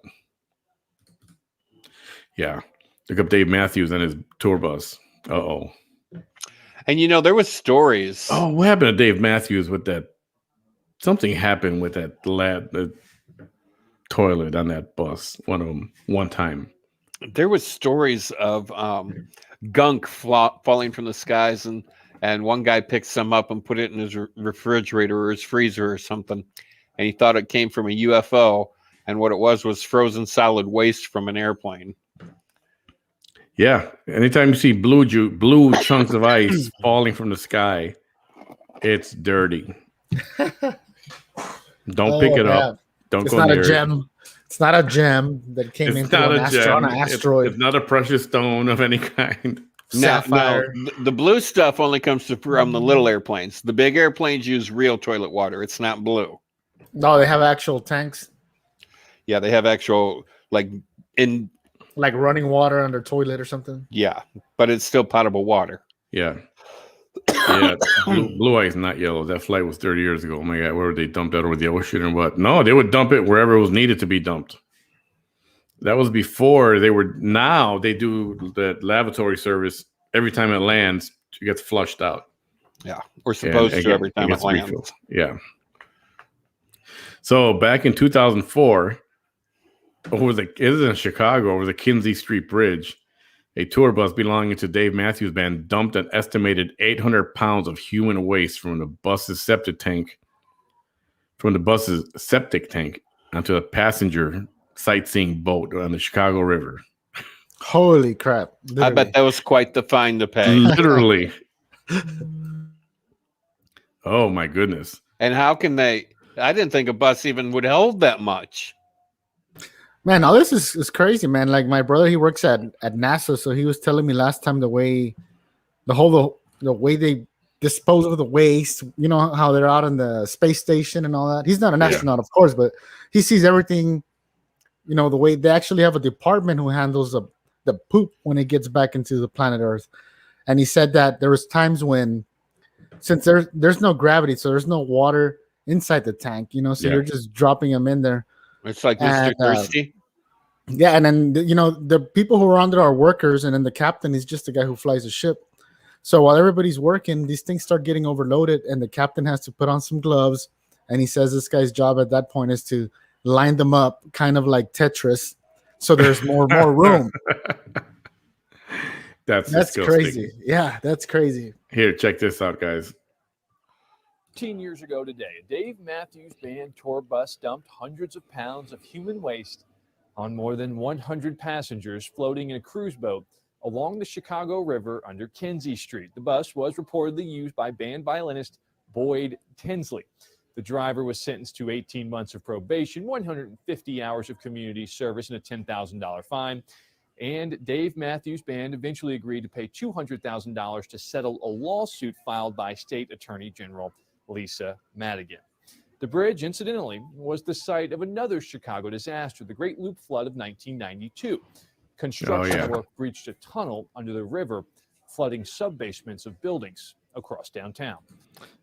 Yeah. Look up Dave Matthews and his tour bus. Uh-oh. And there was stories. Oh, what happened to Dave Matthews with that? Something happened with that the toilet on that bus. One of them, one time. There was stories of gunk falling from the skies, and one guy picked some up and put it in his refrigerator or his freezer or something, and he thought it came from a UFO, and what it was frozen solid waste from an airplane. Yeah. Anytime you see blue chunks of ice falling from the sky, it's dirty. Don't pick it up. Don't go near it. It's not a gem. It's not a gem that came into an asteroid. It's not a precious stone of any kind. No, the blue stuff only comes from the little airplanes. The big airplanes use real toilet water. It's not blue. No, they have actual tanks. Yeah, they have actual like running water under toilet or something. Yeah, but it's still potable water. Yeah. Yeah, blue ice, not yellow. That flight was 30 years ago. Oh my God, where would they dump that over the ocean or what? No, they would dump it wherever it was needed to be dumped. That was before now they do the lavatory service every time it lands. It gets flushed out. Yeah, we're supposed to every time it lands. Refilled. Yeah. So back in 2004, it is in Chicago, over the Kinsey Street Bridge, a tour bus belonging to Dave Matthews Band dumped an estimated 800 pounds of human waste from the bus's septic tank onto a passenger sightseeing boat on the Chicago River. Holy crap. Literally. I bet that was quite the fine to pay. Literally. Oh, my goodness. And how can I didn't think a bus even would hold that much. Man, all this is crazy, man. Like my brother, he works at NASA, so he was telling me last time the way they dispose of the waste. You know how they're out on the space station and all that. He's not an astronaut, of course, but he sees everything. The way they actually have a department who handles the poop when it gets back into the planet Earth. And he said that there was times when, since there's no gravity, so there's no water inside the tank. So you're just dropping them in there. It's like Mr. Thirsty. Yeah, and then the people who are under are workers, and then the captain is just the guy who flies the ship. So while everybody's working, these things start getting overloaded, and the captain has to put on some gloves. And he says this guy's job at that point is to line them up, kind of like Tetris, so there's more room. That's crazy. Yeah, that's crazy. Here, check this out, guys. 15 years ago today, a Dave Matthews Band tour bus dumped hundreds of pounds of human waste on more than 100 passengers floating in a cruise boat along the Chicago River under Kinsey Street. The bus was reportedly used by band violinist Boyd Tinsley. The driver was sentenced to 18 months of probation, 150 hours of community service, and a $10,000 fine. And Dave Matthews Band eventually agreed to pay $200,000 to settle a lawsuit filed by State Attorney General Lisa Madigan. The bridge, incidentally, was the site of another Chicago disaster, the Great Loop Flood of 1992. Construction work breached a tunnel under the river, flooding sub-basements of buildings across downtown.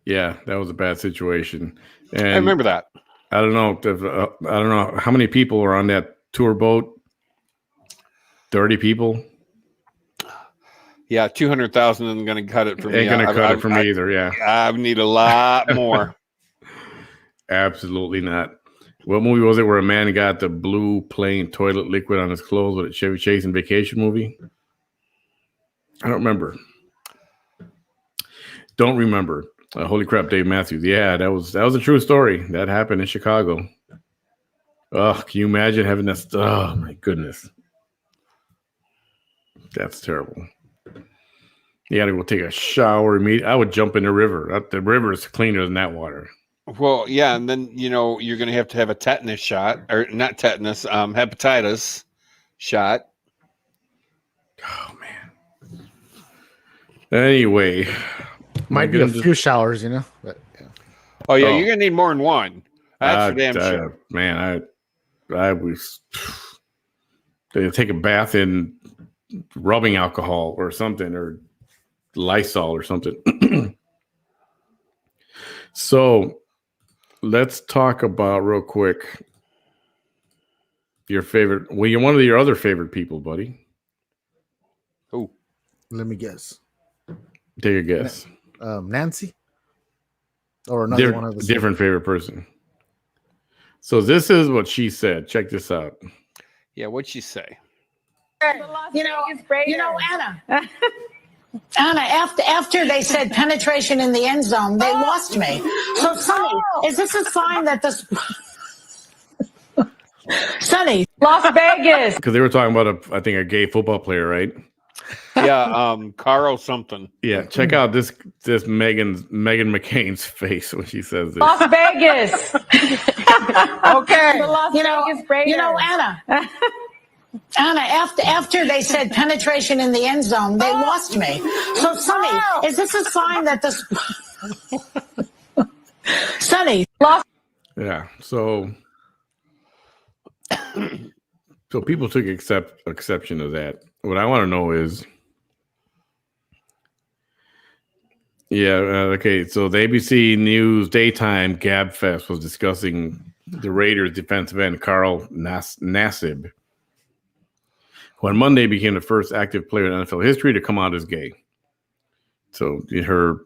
Yeah, that was a bad situation. And I remember that. I don't know how many people were on that tour boat. 30 people. Yeah, 200,000 isn't going to cut it for me. Ain't going to cut it for me either. Yeah, I need a lot more. Absolutely not. What movie was it where a man got the blue plain toilet liquid on his clothes with a Chevy Chase and Vacation movie? I don't remember. Don't remember. Holy crap, Dave Matthews. Yeah, that was a true story. That happened in Chicago. Oh, can you imagine having that? Oh my goodness, that's terrible. You got to go take a shower immediately. I would jump in the river. The river is cleaner than that water. Well, yeah, and then you're going to have a tetanus shot, or not tetanus, hepatitis shot. Oh man. Anyway, Might be a few showers, but yeah. Oh yeah, you're going to need more than one. That's for damn sure. Man, I was they take a bath in rubbing alcohol or something, or Lysol or something. So let's talk about real quick your favorite. Well, you're one of your other favorite people, buddy. Oh, let me guess. Take a guess. Nancy, or another one of the different favorite person. So this is what she said. Check this out. Yeah, what'd she say? Anna. Anna, after they said penetration in the end zone, they lost me. So, Sonny, is this a sign that this... Sonny. Las Vegas. Because they were talking about, I think, a gay football player, right? Yeah, Carl something. Yeah, check out this Megan McCain's face when she says this. Las Vegas. Okay. The Las Vegas Raiders. Anna, after they said penetration in the end zone, they lost me. So, Sonny, is this a sign that this... Sonny. Yeah, so people took exception to that. What I want to know is, okay, so the ABC News Daytime Gab Fest was discussing the Raiders defensive end Carl Nassib, who on Monday became the first active player in NFL history to come out as gay. So her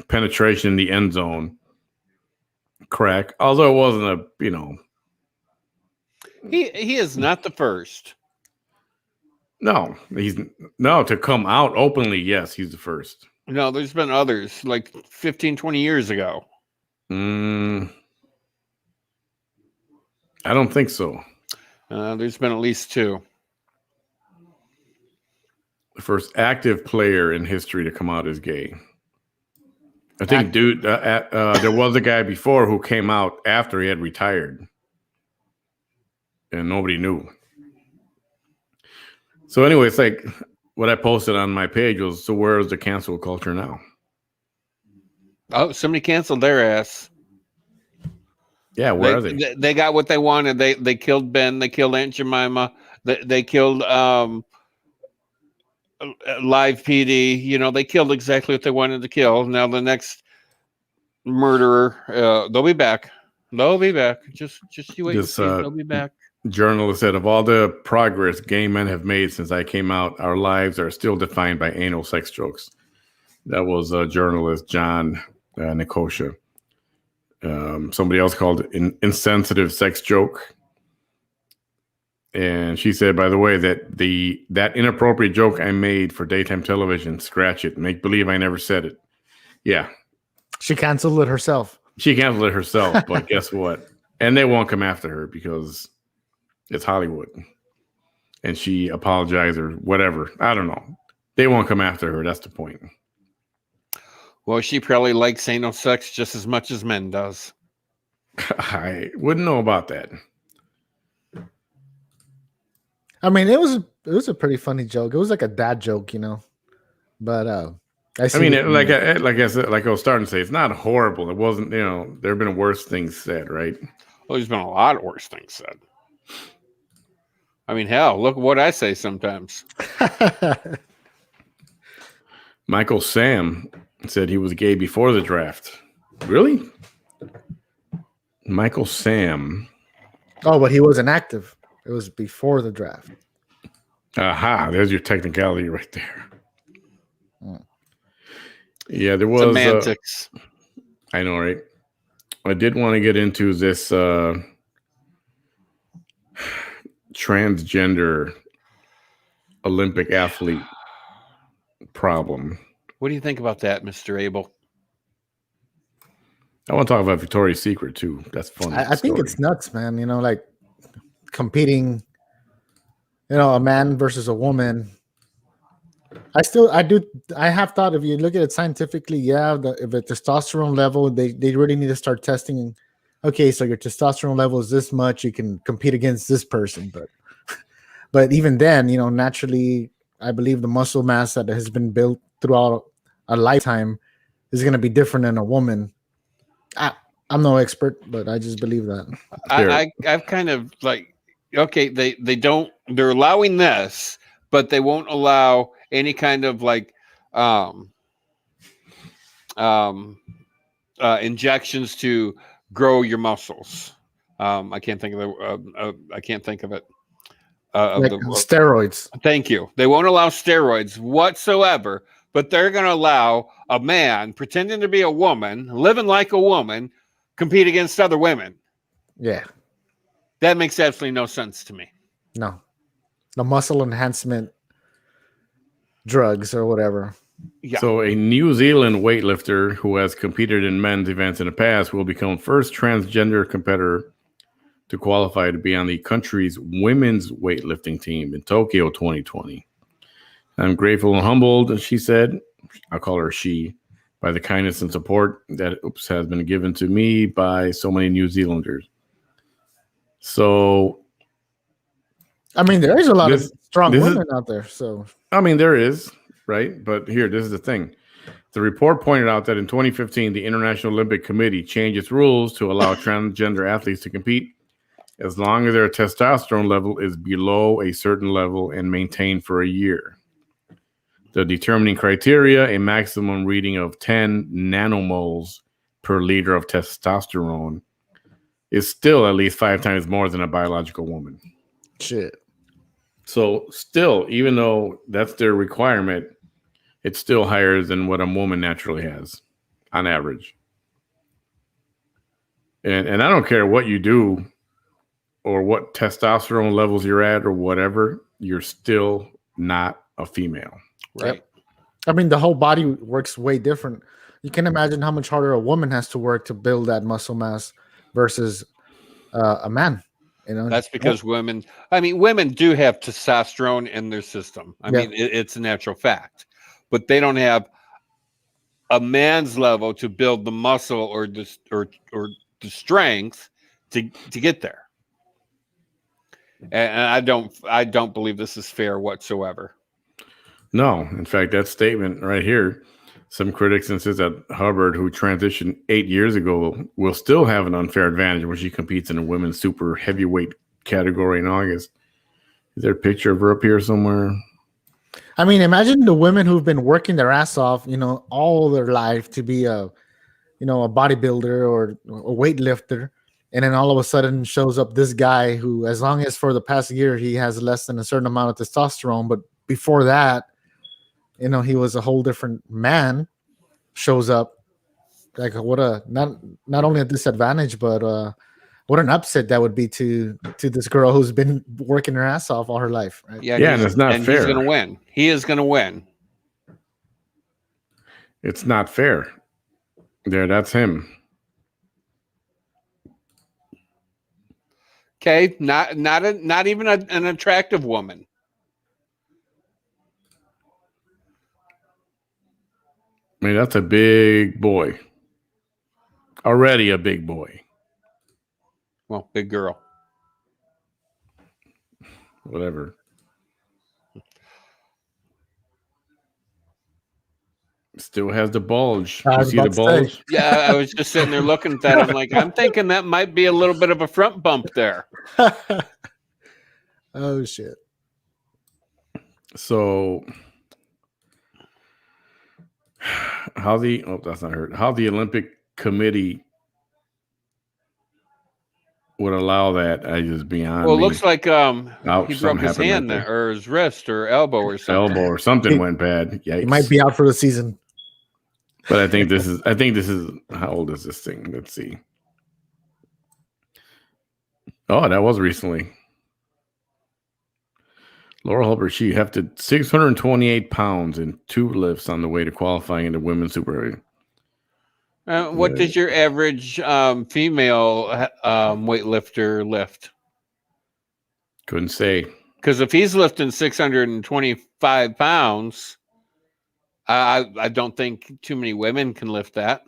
penetration in the end zone crack, although it wasn't He is not the first. No, to come out openly. Yes, he's the first. No, there's been others like 15, 20 years ago. I don't think so. There's been at least two. The first active player in history to come out as gay. I think, there was a guy before who came out after he had retired, and nobody knew. So anyway, it's like what I posted on my page was, so where is the cancel culture now? Oh, somebody canceled their ass. Yeah, where are they? They got what they wanted. They killed Ben. They killed Aunt Jemima. They killed Live PD. They killed exactly what they wanted to kill. Now the next murderer, they'll be back. They'll be back. Just you wait. They'll be back. Journalist said, of all the progress gay men have made since I came out, our lives are still defined by anal sex jokes. That was journalist John Nicosia. Somebody else called it an insensitive sex joke. And she said, by the way, that inappropriate joke I made for daytime television, scratch it. Make believe I never said it. Yeah. She canceled it herself. But guess what? And they won't come after her because it's Hollywood. And she apologized or whatever. I don't know. They won't come after her. That's the point. Well, she probably likes anal sex just as much as men does. I wouldn't know about that. I mean, it was a pretty funny joke. It was like a dad joke, But like I said, like I was starting to say, it's not horrible. It wasn't, there have been worse things said, right? Well, there's been a lot of worse things said. I mean, hell, look at what I say sometimes. Michael Sam said he was gay before the draft. Really? Michael Sam. Oh, but he wasn't active. It was before the draft. Aha, there's your technicality right there. Yeah, there was semantics. I know, right? I did want to get into this transgender Olympic athlete problem. What do you think about that, Mr. Abel? I want to talk about Victoria's Secret too. That's fun. I think it's nuts, man. Like competing, a man versus a woman. I have thought, if you look at it scientifically, if the testosterone level, they really need to start testing. Okay, so your testosterone level is this much, you can compete against this person. But even then, naturally, I believe the muscle mass that has been built throughout a lifetime is going to be different than a woman. I'm no expert, but I just believe that. I've kind of like, okay, they're allowing this, but they won't allow any kind of like injections to grow your muscles. I can't think of it. Like steroids. Thank you. They won't allow steroids whatsoever, but they're going to allow a man pretending to be a woman, living like a woman, compete against other women. Yeah. That makes absolutely no sense to me. No. The muscle enhancement drugs or whatever. Yeah. So a New Zealand weightlifter who has competed in men's events in the past will become first transgender competitor to qualify to be on the country's women's weightlifting team in Tokyo 2020. I'm grateful and humbled, she said. I'll call her she, by the kindness and support that has been given to me by so many New Zealanders. So, I mean, there is a lot of strong women out there. So, I mean, there is, right? But here, this is the thing. The report pointed out that in 2015, the International Olympic Committee changed its rules to allow transgender athletes to compete as long as their testosterone level is below a certain level and maintained for a year. The determining criteria, a maximum reading of 10 nanomoles per liter of testosterone, is still at least 5 times more than a biological woman. Shit. So still, even though that's their requirement, it's still higher than what a woman naturally has on average. And I don't care what you do or what testosterone levels you're at or whatever, you're still not a female. Right. Yep. I mean, the whole body works way different. You can imagine how much harder a woman has to work to build that muscle mass versus a man. That's because women do have testosterone in their system. I mean, it's a natural fact, but they don't have a man's level to build the muscle or the strength to get there. And I don't believe this is fair whatsoever. No, in fact, that statement right here, some critics insist that Hubbard, who transitioned 8 years ago, will still have an unfair advantage when she competes in a women's super heavyweight category in August. Is there a picture of her up here somewhere? I mean, imagine the women who've been working their ass off, all their life to be a bodybuilder or a weightlifter. And then all of a sudden shows up this guy who, as long as for the past year, he has less than a certain amount of testosterone. But before that, he was a whole different man, shows up. Like, what not only a disadvantage, but what an upset that would be to this girl who's been working her ass off all her life. Right? Yeah, and it's not fair. He's going to win. He is going to win. It's not fair. There, that's him. Okay, not even an attractive woman. I mean, that's a big boy. Already a big boy. Well, big girl. Whatever. Still has the bulge. You see the bulge? Yeah, I was just sitting there looking at that. I'm like, I'm thinking that might be a little bit of a front bump there. Oh, shit. So how the Olympic Committee would allow that, I just beyond. Well, it looks like he broke his hand there, or his wrist, or elbow, or something. Elbow or something went bad. Yikes. He might be out for the season. But I think this is. How old is this thing? Let's see. Oh, that was recently. Laura Hulbert, she hefted 628 pounds in 2 lifts on the way to qualifying in the women's super heavy. What does your average female weightlifter lift? Couldn't say. Because if he's lifting 625 pounds, I don't think too many women can lift that.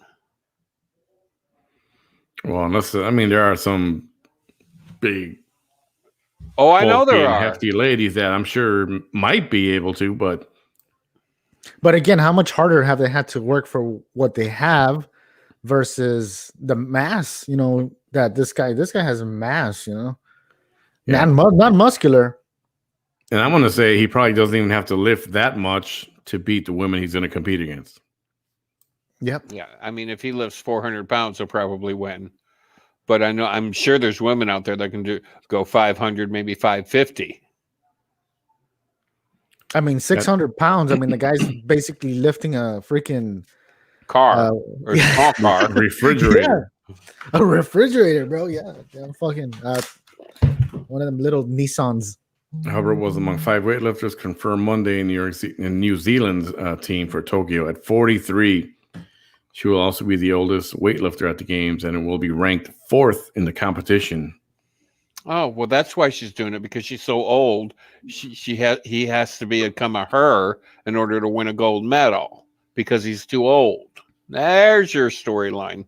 Well, there are some big, Oh, I know there are hefty ladies that I'm sure might be able to, but again, how much harder have they had to work for what they have versus the mass? You know, that this guy has a mass. You know, not muscular. And I'm going to say he probably doesn't even have to lift that much to beat the women he's going to compete against. Yep. Yeah, I mean, if he lifts 400 pounds, he'll probably win. But I'm sure there's women out there that can go 500, maybe 550. I mean, 600 pounds. I mean, the guy's basically lifting a freaking car or a small car, refrigerator. Yeah. A refrigerator, bro. Yeah, fucking one of them little Nissans. Hubbard was among 5 weightlifters confirmed Monday in New Zealand's team for Tokyo at 43. She will also be the oldest weightlifter at the games, and it will be ranked 4th in the competition. Oh, well, that's why she's doing it, because she's so old. He has to become a her in order to win a gold medal because he's too old. There's your storyline.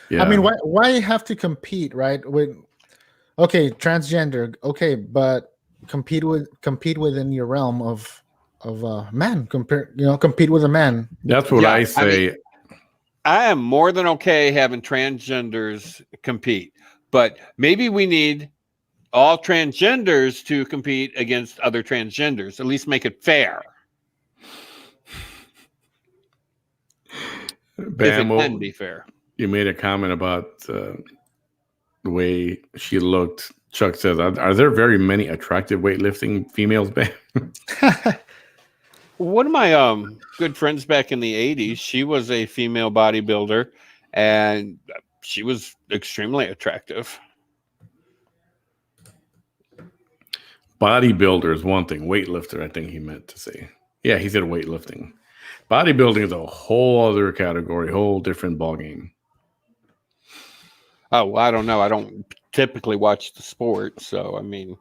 Yeah. I mean, why have to compete, right? Okay, transgender, okay, but compete within your realm of man. Compete with a man. That's what I say. I am more than okay having transgenders compete, but maybe we need all transgenders to compete against other transgenders. At least make it fair. Bam, if it can be fair. You made a comment about the way she looked. Chuck says, are there very many attractive weightlifting females, Bam? One of my good friends back in the 80s, she was a female bodybuilder, and she was extremely attractive. Bodybuilder is one thing. Weightlifter, I think he meant to say. Yeah, he said weightlifting. Bodybuilding is a whole other category, whole different ballgame. Oh, well, I don't know. I don't typically watch the sport, so I mean.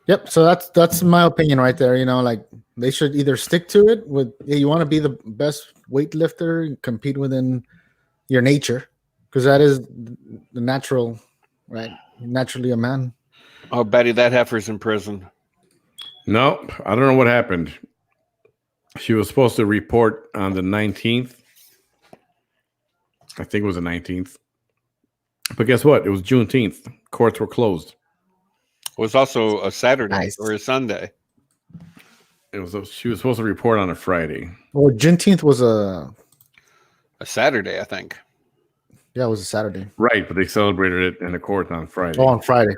Yep. So that's my opinion right there. You know, like they should either stick to it with you want to be the best weightlifter, compete within your nature, because that is the natural, right? Naturally a man. Oh, Betty, that heifer's in prison. Nope. I don't know what happened. She was supposed to report on the 19th. I think it was the 19th. But guess what? It was Juneteenth. Courts were closed. It was also a Saturday or a Sunday. She was supposed to report on a Friday. Well, Juneteenth was a Saturday, I think. Yeah, it was a Saturday. Right, but they celebrated it in the court on Friday. Oh, on Friday.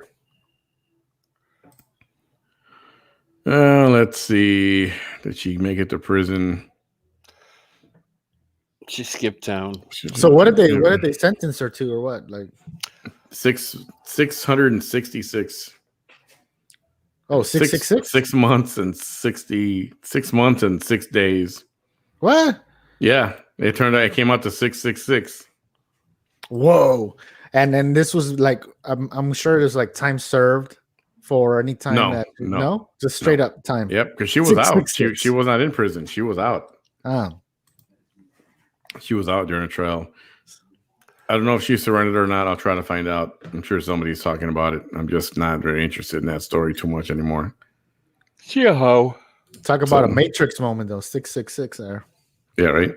Let's see. Did she make it to prison? She skipped town. So what did they sentence her to, or what? Like 666. Oh, 666? 6 months and 6 months and 6 days. What? Yeah, it came out to 666. Whoa! And then this was like, I'm sure there's like time served for any time no, just straight up time. Yep, because she was out. She was not in prison. She was out. Oh. She was out during a trial. I don't know if she surrendered or not. I'll try to find out. I'm sure somebody's talking about it. I'm just not very interested in that story too much anymore. She a hoe. Talk about a Matrix moment, though. 666 there. Yeah, right.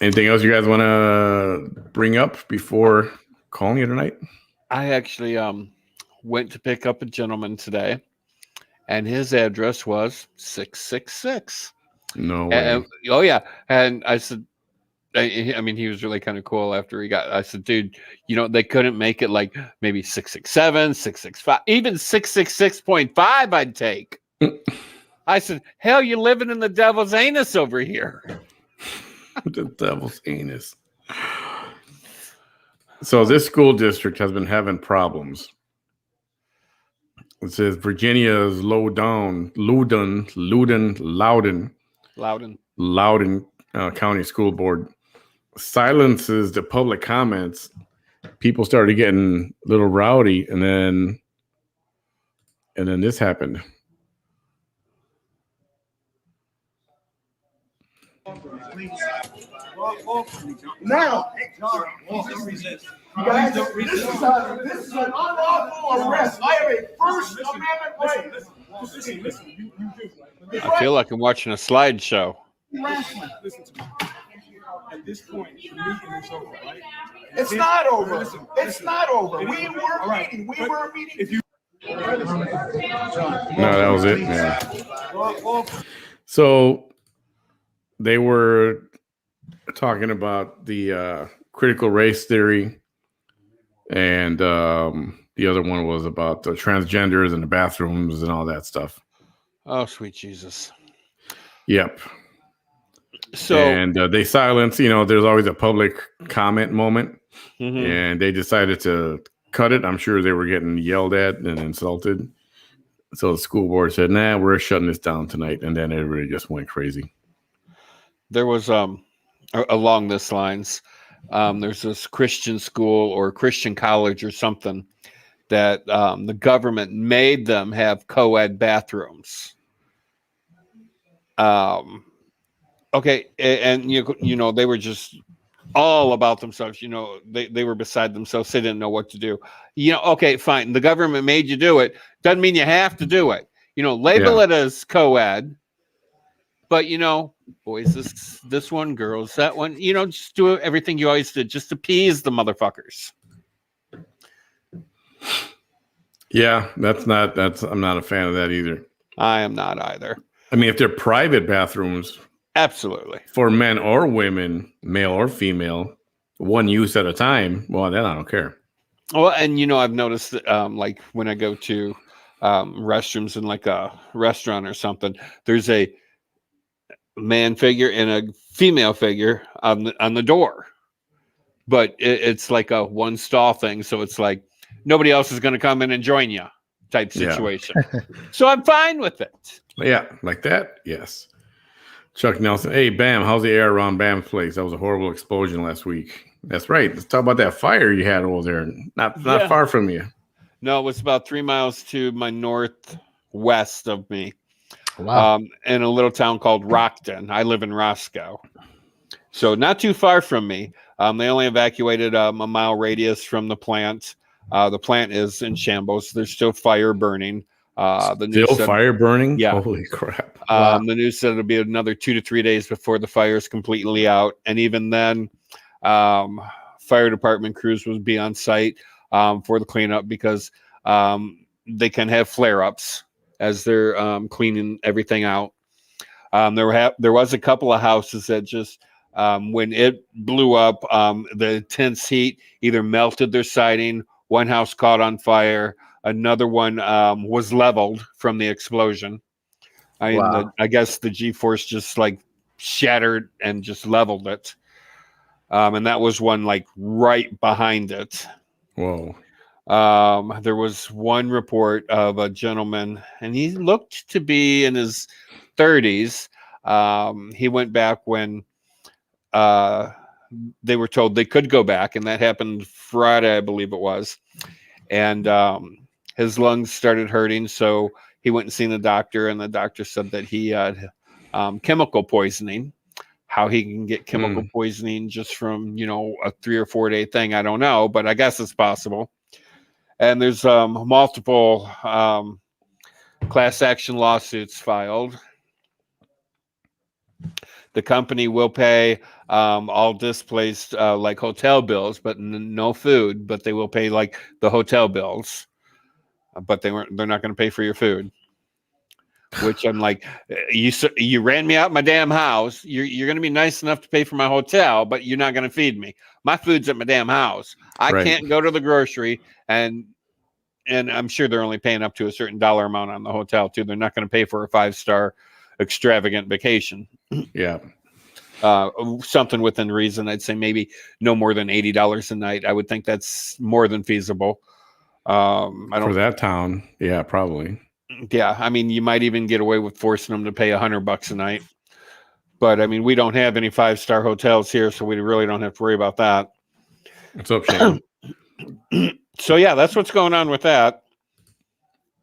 Anything else you guys want to bring up before calling it tonight? I actually went to pick up a gentleman today, and his address was 666. No way. Oh, yeah. And I said, I mean, he was really kind of cool after I said, dude, they couldn't make it like maybe 667, 665, even 666.5 I'd take. I said, hell, you're living in the devil's anus over here. The devil's anus. So this school district has been having problems. It says Virginia's Loudoun County School Board silences the public comments. People started getting a little rowdy, and then this happened. Now, you guys, this is an unlawful arrest. I have a First Amendment right. I feel like I'm watching a slideshow. Listen to me. At this point, the meeting is over, right? It's not over. It's not over. We were meeting. We were meeting. If you. No, that was it. Yeah. So they were talking about the critical race theory, and the other one was about the transgenders and the bathrooms and all that stuff. Oh, sweet Jesus. Yep. So and they silence. There's always a public comment moment, mhm. and they decided to cut it. I'm sure they were getting yelled at and insulted. So the school board said, "Nah, we're shutting this down tonight," and then everybody just went crazy. There was along this lines, there's this Christian school or Christian college or something that the government made them have co-ed bathrooms. Okay, and they were just all about themselves. They were beside themselves. They didn't know what to do. Okay, fine. The government made you do it. Doesn't mean you have to do it. Label it as co-ed, but boys this one, girls that one. Just do everything you always did. Just appease the motherfuckers. Yeah, I'm not a fan of that either. I am not either. I mean, if they're private bathrooms. Absolutely. For men or women, male or female, one use at a time, well, then I don't care. Well, and I've noticed that, like when I go to restrooms in like a restaurant or something, there's a man figure and a female figure on the door, but it's like a one stall thing, so it's like nobody else is going to come in and join you type situation. Yeah. So I'm fine with it. Yeah, like that. Yes. Chuck Nelson, hey, Bam, how's the air around Bam's place? That was a horrible explosion last week. That's right. Let's talk about that fire you had over there. Not far from you. No, it was about 3 miles to my northwest of me. Wow. In a little town called Rockton. I live in Roscoe. So not too far from me. They only evacuated a mile radius from the plant. The plant is in shambles. There's still fire burning. The news said, fire burning? Yeah. Holy crap. The news said it'll be another 2 to 3 days before the fire is completely out. And even then, fire department crews will be on site for the cleanup because they can have flare-ups as they're cleaning everything out. There was a couple of houses that just, when it blew up, the intense heat either melted their siding, one house caught on fire, another one was leveled from the explosion. I guess the G-force just like shattered and just leveled it. And that was one like right behind it. Whoa. There was one report of a gentleman, and he looked to be in his 30s. He went back when they were told they could go back, and that happened Friday, I believe it was. And his lungs started hurting, so he went and seen the doctor, and the doctor said that he had chemical poisoning. How he can get chemical poisoning just from, a 3 or 4 day thing, I don't know, but I guess it's possible. And there's multiple class action lawsuits filed. The company will pay all displaced like hotel bills, but no food, but they will pay like the hotel bills. But they're not going to pay for your food, which I'm like, you ran me out my damn house. You're going to be nice enough to pay for my hotel, but you're not going to feed me. My food's at my damn house. I can't go to the grocery, and I'm sure they're only paying up to a certain dollar amount on the hotel too. They're not going to pay for a 5-star extravagant vacation. Yeah. Something within reason. I'd say maybe no more than $80 a night. I would think that's more than feasible. For that town, yeah, probably. Yeah, I mean, you might even get away with forcing them to pay $100 a night. But I mean, we don't have any 5-star hotels here, so we really don't have to worry about that. What's up, Shane? So yeah, that's what's going on with that.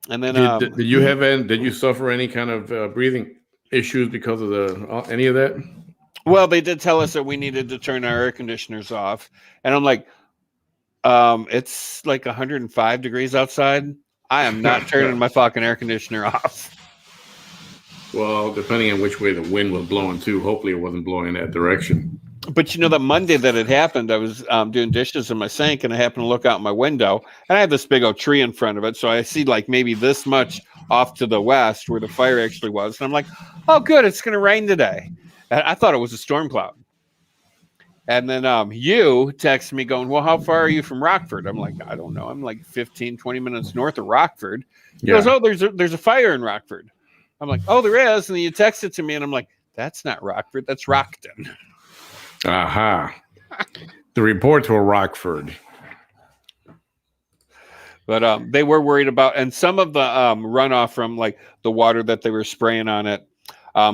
And then, did you have did you suffer any kind of breathing issues because of any of that? Well, they did tell us that we needed to turn our air conditioners off, and I'm like, it's like 105 degrees outside. I am not turning my fucking air conditioner off. Well, depending on which way the wind was blowing too, hopefully it wasn't blowing in that direction. But you know, that Monday that it happened, I was doing dishes in my sink, and I happened to look out my window, and I have this big old tree in front of it, so I see like maybe this much off to the west where the fire actually was, and I'm like, oh, good, it's going to rain today. And I thought it was a storm cloud. And then you text me going, well, how far are you from Rockford? I'm like, I don't know. I'm like 15, 20 minutes north of Rockford. He goes, oh, there's a fire in Rockford. I'm like, oh, there is. And then you text it to me, and I'm like, that's not Rockford. That's Rockton. Aha. The reports were Rockford. But they were worried about, and some of the runoff from like the water that they were spraying on it,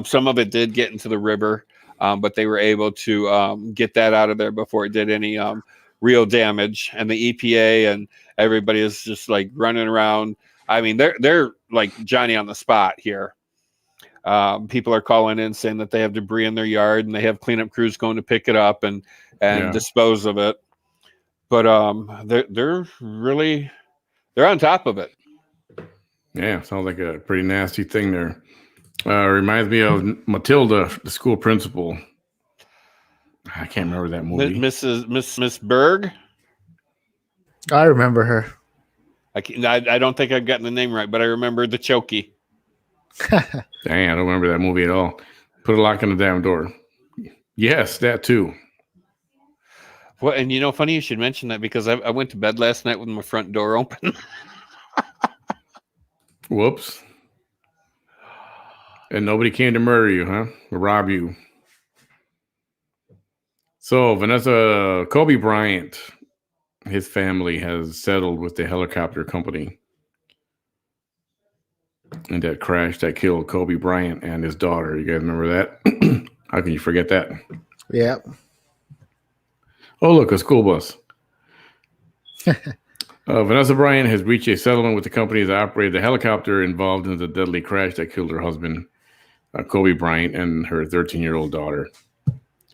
some of it did get into the river. But they were able to get that out of there before it did any real damage. And the EPA and everybody is just like running around. I mean, they're like Johnny on the spot here. People are calling in saying that they have debris in their yard, and they have cleanup crews going to pick it up and dispose of it. But they're on top of it. Yeah, sounds like a pretty nasty thing there. Reminds me of Matilda, the school principal. I can't remember that movie. Miss Berg. I remember her. I don't think I've gotten the name right, but I remember the chokey. Dang, I don't remember that movie at all. Put a lock on the damn door. Yes, that too. Well, and you know, funny you should mention that, because I went to bed last night with my front door open. Whoops. And nobody came to murder you, huh? Or rob you. So, Vanessa, Kobe Bryant, his family has settled with the helicopter company. And that crash that killed Kobe Bryant and his daughter. You guys remember that? How can you forget that? Yeah. Oh, look, a school bus. Vanessa Bryant has reached a settlement with the company that operated the helicopter involved in the deadly crash that killed her husband, Kobe Bryant, and her 13-year-old daughter,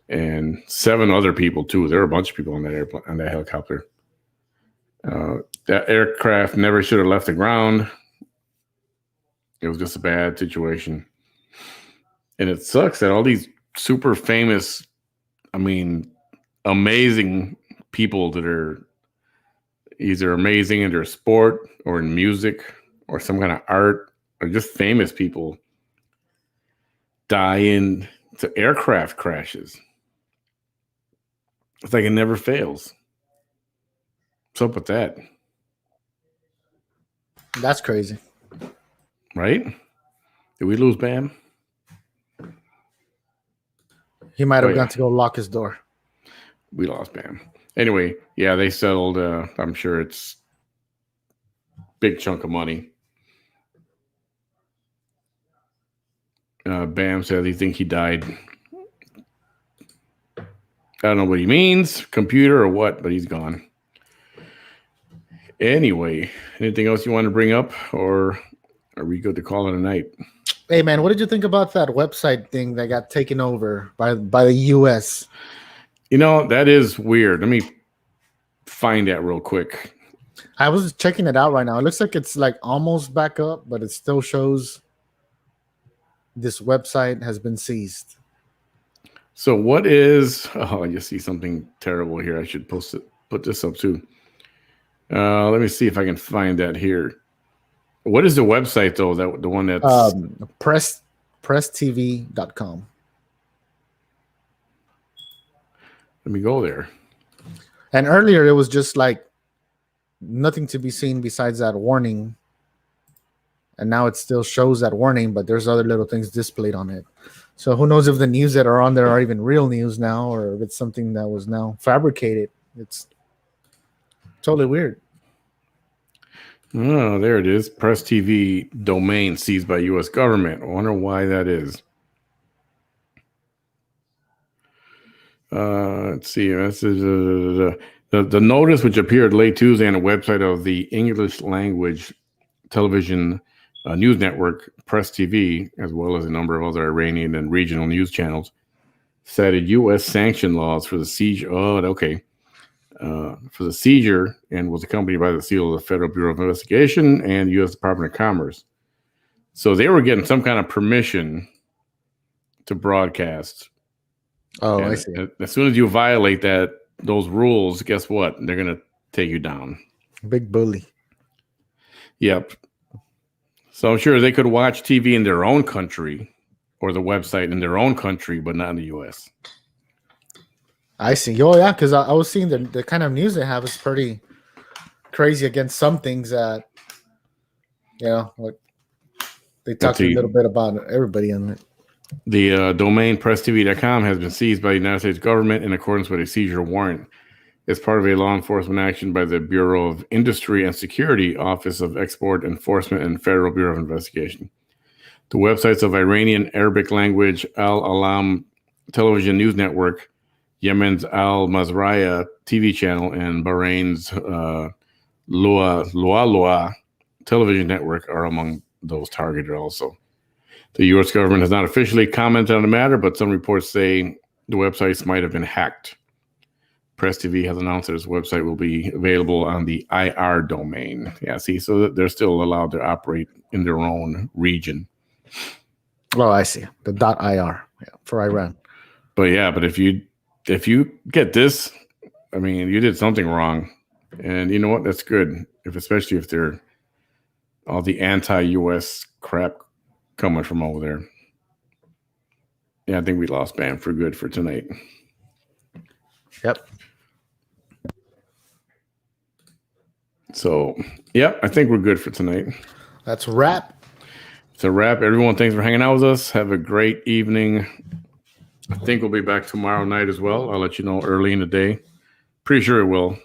and 7 other people too. There were a bunch of people on that airplane, on that helicopter. That aircraft never should have left the ground. It was just a bad situation, and it sucks that all these super famous, amazing people that are either amazing in their sport or in music or some kind of art, or just famous people, die in to aircraft crashes. It's like it never fails. What's up with that? That's crazy. Right? Did we lose Bam? He might have gone to go lock his door. We lost Bam. Anyway, yeah, they settled. I'm sure it's a big chunk of money. Bam says he thinks he died. I don't know what he means, computer or what, but he's gone. Anyway, anything else you want to bring up, or are we good to call it a night? Hey, man, what did you think about that website thing that got taken over by the U.S.? You know, that is weird. Let me find that real quick. I was checking it out right now. It looks like it's like almost back up, but it still shows this website has been seized. So what is... Oh, I just see something terrible here. I should put this up too. Let me see if I can find that here. What is the website though? That the one that's presstv.com. Let me go there. And earlier it was just like nothing to be seen besides that warning. And now it still shows that warning, but there's other little things displayed on it. So who knows if the news that are on there are even real news now, or if it's something that was now fabricated. It's totally weird. Oh, there it is. Press TV domain seized by U.S. government. I wonder why that is. Let's see. This is the notice, which appeared late Tuesday on the website of the English language television news network Press TV, as well as a number of other Iranian and regional news channels, cited U.S. sanction laws for the seizure. Oh, okay. For the seizure, and was accompanied by the seal of the Federal Bureau of Investigation and U.S. Department of Commerce. So they were getting some kind of permission to broadcast. Oh, And I see. as soon as you violate those rules, guess what? They're going to take you down. Big bully. Yep. So I'm sure they could watch TV in their own country or the website in their own country, but not in the U.S. I see. Oh, yeah, because I was seeing the kind of news they have is pretty crazy against some things that, like they talked a little bit about everybody in it. The domain presstv.com has been seized by the United States government in accordance with a seizure warrant as part of a law enforcement action by the Bureau of Industry and Security, Office of Export Enforcement, and Federal Bureau of Investigation. The websites of Iranian Arabic language Al Alam television news network, Yemen's Al Mazraya TV channel, and Bahrain's Lua television network are among those targeted also. The U.S. government has not officially commented on the matter, but some reports say the websites might have been hacked. Press TV has announced that its website will be available on the IR domain. Yeah, see, so they're still allowed to operate in their own region. Oh, I see. The .ir for Iran. But if you get this, I mean, you did something wrong, and you know what? That's good. Especially if they're all the anti-U.S. crap coming from over there. Yeah, I think we lost Bam for good for tonight. Yep. So, I think we're good for tonight. That's a wrap. It's a wrap. Everyone, thanks for hanging out with us. Have a great evening. I think we'll be back tomorrow night as well. I'll let you know early in the day. Pretty sure it will.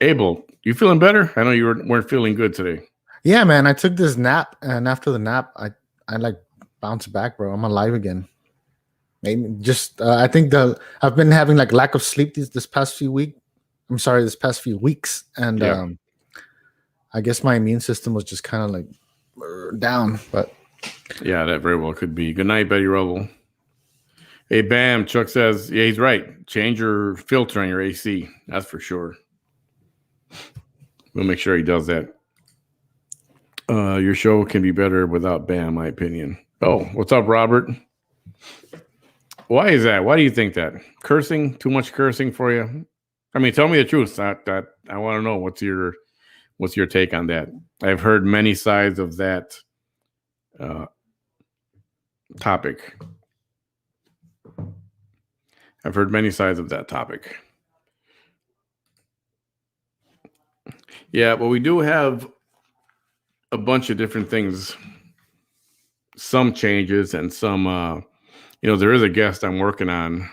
Abel, you feeling better? I know you weren't feeling good today. Yeah, man. I took this nap, and after the nap, I like bounced back, bro. I'm alive again. Maybe just I think I've been having like lack of sleep this past few weeks. I'm sorry, this past few weeks, and I guess my immune system was just kind of like down. But yeah, that very well could be. Good night, Betty Rubble. Hey, Bam. Chuck says, yeah, he's right. Change your filter on your AC. That's for sure. We'll make sure he does that. Your show can be better without Bam, my opinion. Oh, what's up, Robert? Why is that? Why do you think that? Cursing? Too much cursing for you? I mean, tell me the truth. I want to know what's your take on that. I've heard many sides of that topic. I've heard many sides of that topic. Yeah, but we do have a bunch of different things. Some changes and some, there is a guest I'm working on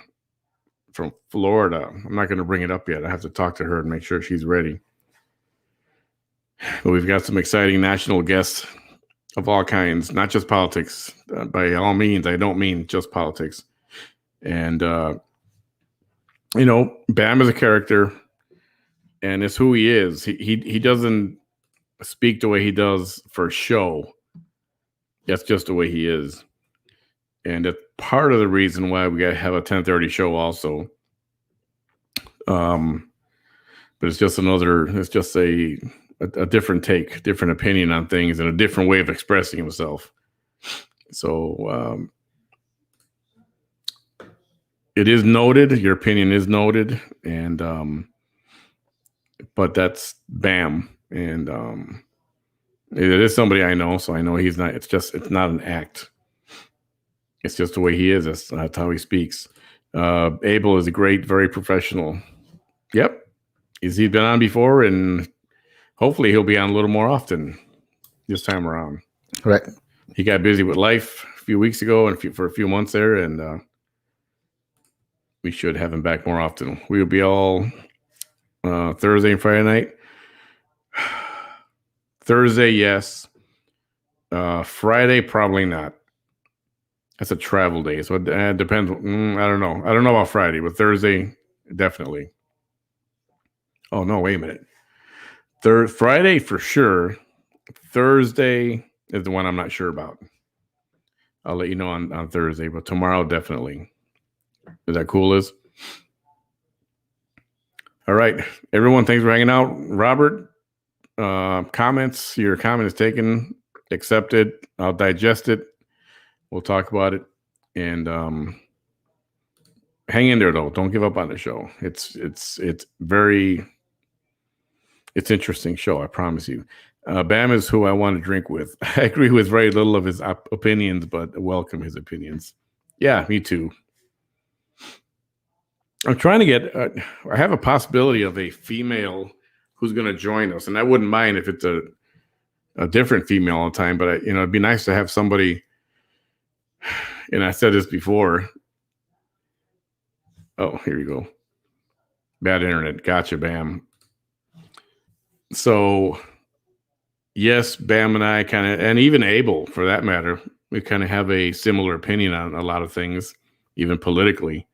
from Florida. I'm not going to bring it up yet. I have to talk to her and make sure she's ready. But we've got some exciting national guests of all kinds, not just politics. By all means, I don't mean just politics. And, Bam is a character, and it's who he is. He doesn't speak the way he does for show. That's just the way he is. And that's part of the reason why we got to have a 10:30 show also. But it's just a different take, different opinion on things, and a different way of expressing himself. So it is noted. Your opinion is noted, and but that's Bam, and it is somebody I know, so I know he's not. It's not an act. It's just the way he is. That's how he speaks. Abel is a great, very professional. Yep, he's been on before, and hopefully he'll be on a little more often this time around. Right. He got busy with life a few weeks ago and for a few months there, and we should have him back more often. We'll be all Thursday and Friday night. Thursday, yes. Friday, probably not. That's a travel day, so it depends. I don't know. I don't know about Friday, but Thursday, definitely. Oh no, wait a minute. Friday for sure. Thursday is the one I'm not sure about. I'll let you know on Thursday, but tomorrow definitely. Is that cool, Liz? All right, everyone. Thanks for hanging out. Robert, comments. Your comment is taken, accepted. I'll digest it. We'll talk about it, and hang in there though. Don't give up on the show. It's interesting show. I promise you. Bam is who I want to drink with. I agree with very little of his opinions, but welcome his opinions. Yeah, me too. I'm trying to get. I have a possibility of a female who's going to join us, and I wouldn't mind if it's a different female all the time. But it'd be nice to have somebody. And I said this before. Oh, here you go. Bad internet. Gotcha, Bam. So, yes, Bam and I kind of, and even Abel for that matter, we kind of have a similar opinion on a lot of things, even politically.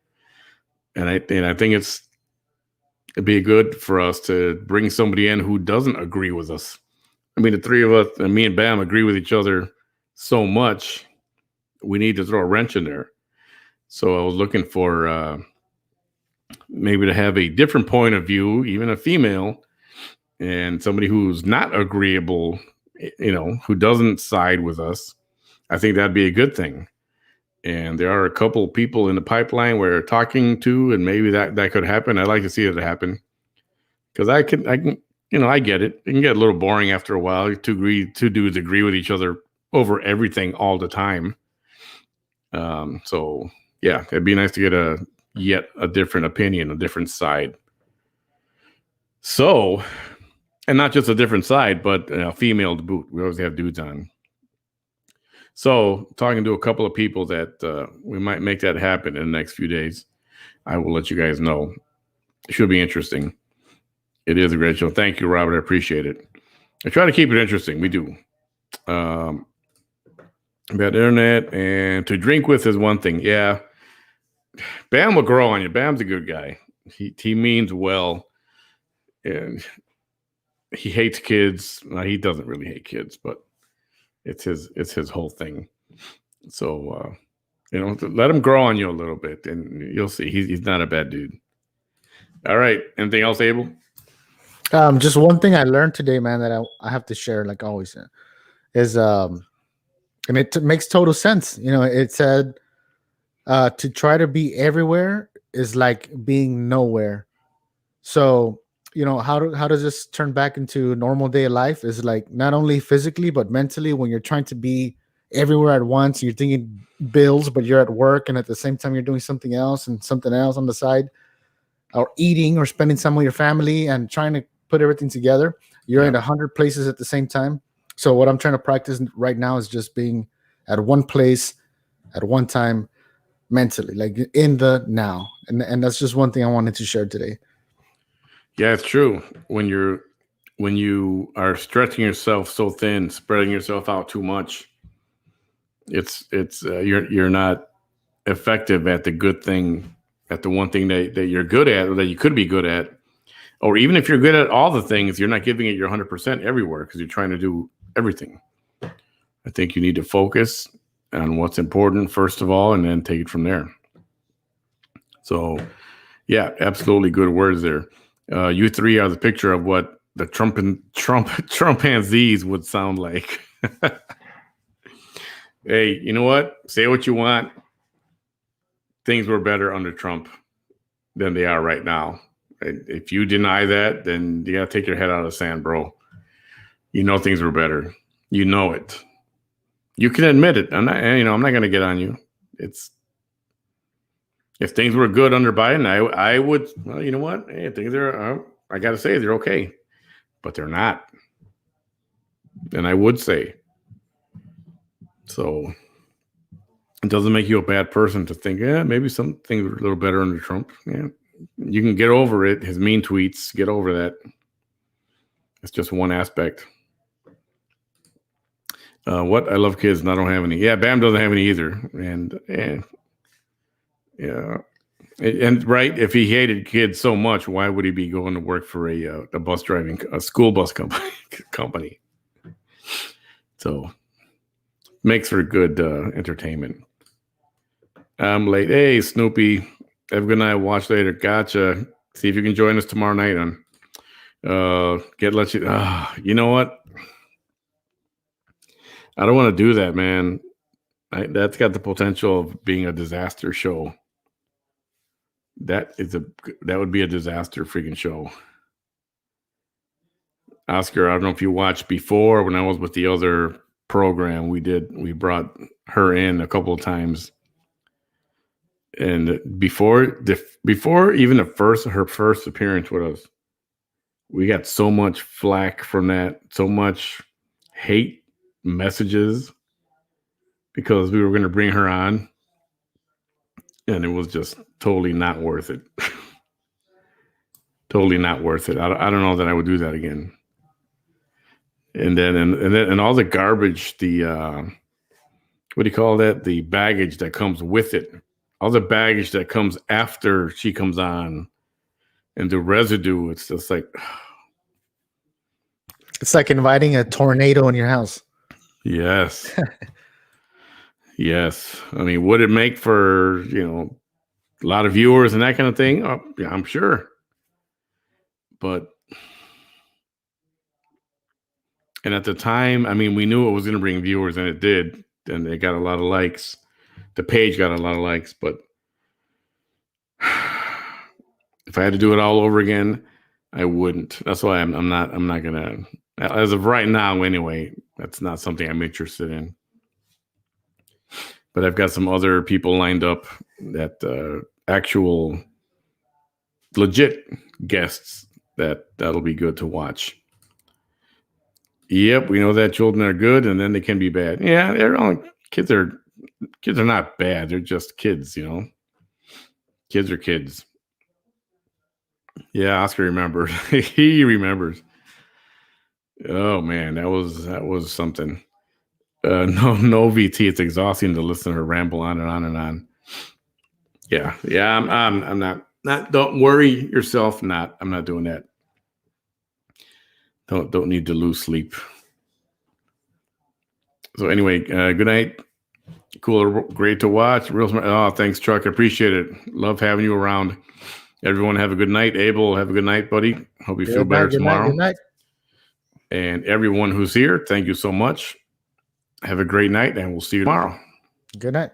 And I think it'd be good for us to bring somebody in who doesn't agree with us. I mean, the three of us, and me and Bam, agree with each other so much. We need to throw a wrench in there. So I was looking for maybe to have a different point of view, even a female, and somebody who's not agreeable, who doesn't side with us. I think that'd be a good thing. And there are a couple people in the pipeline we're talking to, and maybe that could happen. I'd like to see it happen because I can, I get it. It can get a little boring after a while. Two dudes agree with each other over everything all the time. So yeah, it'd be nice to get yet a different opinion, a different side. So, and not just a different side, but female to boot. We always have dudes on. So, talking to a couple of people that we might make that happen in the next few days. I will let you guys know. It should be interesting. It is a great show. Thank you, Robert. I appreciate it. I try to keep it interesting. We do. About internet and to drink with is one thing. Yeah. Bam will grow on you. Bam's a good guy. He means well. And he hates kids. No, he doesn't really hate kids, but it's his whole thing. So let him grow on you a little bit, and you'll see he's not a bad dude. All right. Anything else, Abel? Just one thing I learned today, man, that I have to share, like always, is and it makes total sense. It said to try to be everywhere is like being nowhere. So how does this turn back into normal day life? Is like not only physically but mentally, when you're trying to be everywhere at once, you're thinking bills, but you're at work, and at the same time you're doing something else and something else on the side, or eating or spending time with your family and trying to put everything together. You're in 100 places at the same time. So what I'm trying to practice right now is just being at one place at one time mentally, like in the now. And that's just one thing I wanted to share today. Yeah, it's true. When you are stretching yourself so thin, spreading yourself out too much, you're not effective at the good thing, at the one thing that you're good at, or that you could be good at. Or even if you're good at all the things, you're not giving it your 100% everywhere because you're trying to do everything. I think you need to focus on what's important first of all, and then take it from there. So, yeah, absolutely good words there. You three are the picture of what the Trumpanzees would sound like. Hey, you know what? Say what you want. Things were better under Trump than they are right now. If you deny that, then you got to take your head out of the sand, bro. Things were better. You know it. You can admit it. I'm not going to get on you. If things were good under Biden, I would. Well, you know what? Hey, things are. I got to say they're okay, but they're not. And I would say. So it doesn't make you a bad person to think, maybe some things were a little better under Trump. Yeah, you can get over it. His mean tweets, get over that. It's just one aspect. What? I love kids and I don't have any. Yeah, Bam doesn't have any either. And yeah. And right, if he hated kids so much, why would he be going to work for a school bus company? So makes for good entertainment. I'm late. Hey, Snoopy. Have a good night. Watch later. Gotcha. See if you can join us tomorrow night on you know what? I don't want to do that, man. That's got the potential of being a disaster show. That would be a disaster freaking show. Oscar, I don't know if you watched before when I was with the other program. We brought her in a couple of times. And before even her first appearance with us, we got so much flack from that, so much hate messages because we were going to bring her on, and it was just totally not worth it. Totally not worth it. I don't know that I would do that again. And then all the garbage, the what do you call that? The baggage that comes with it. All the baggage that comes after she comes on, and the residue. It's just like it's like inviting a tornado in your house. Yes. Yes. I mean, would it make for, a lot of viewers and that kind of thing? Yeah, I'm sure. But, and at the time, I mean, we knew it was going to bring viewers, and it did. And they got a lot of likes. The page got a lot of likes. But if I had to do it all over again, I wouldn't. That's why I'm not going to. As of right now, anyway, that's not something I'm interested in. But I've got some other people lined up that actual legit guests that'll be good to watch. Yep, we know that children are good and then they can be bad. Yeah, kids are not bad. They're just kids, Kids are kids. Yeah, Oscar remembers. He remembers. Oh man, that was something. No VT. It's exhausting to listen to her ramble on and on and on. Yeah. I'm not. Don't worry yourself. I'm not doing that. Don't need to lose sleep. So anyway, good night. Cool, great to watch. Real smart. Oh, thanks, Chuck. I appreciate it. Love having you around. Everyone have a good night. Abel, have a good night, buddy. Hope you feel better tomorrow. Good night. And everyone who's here, thank you so much. Have a great night, and we'll see you tomorrow. Good night.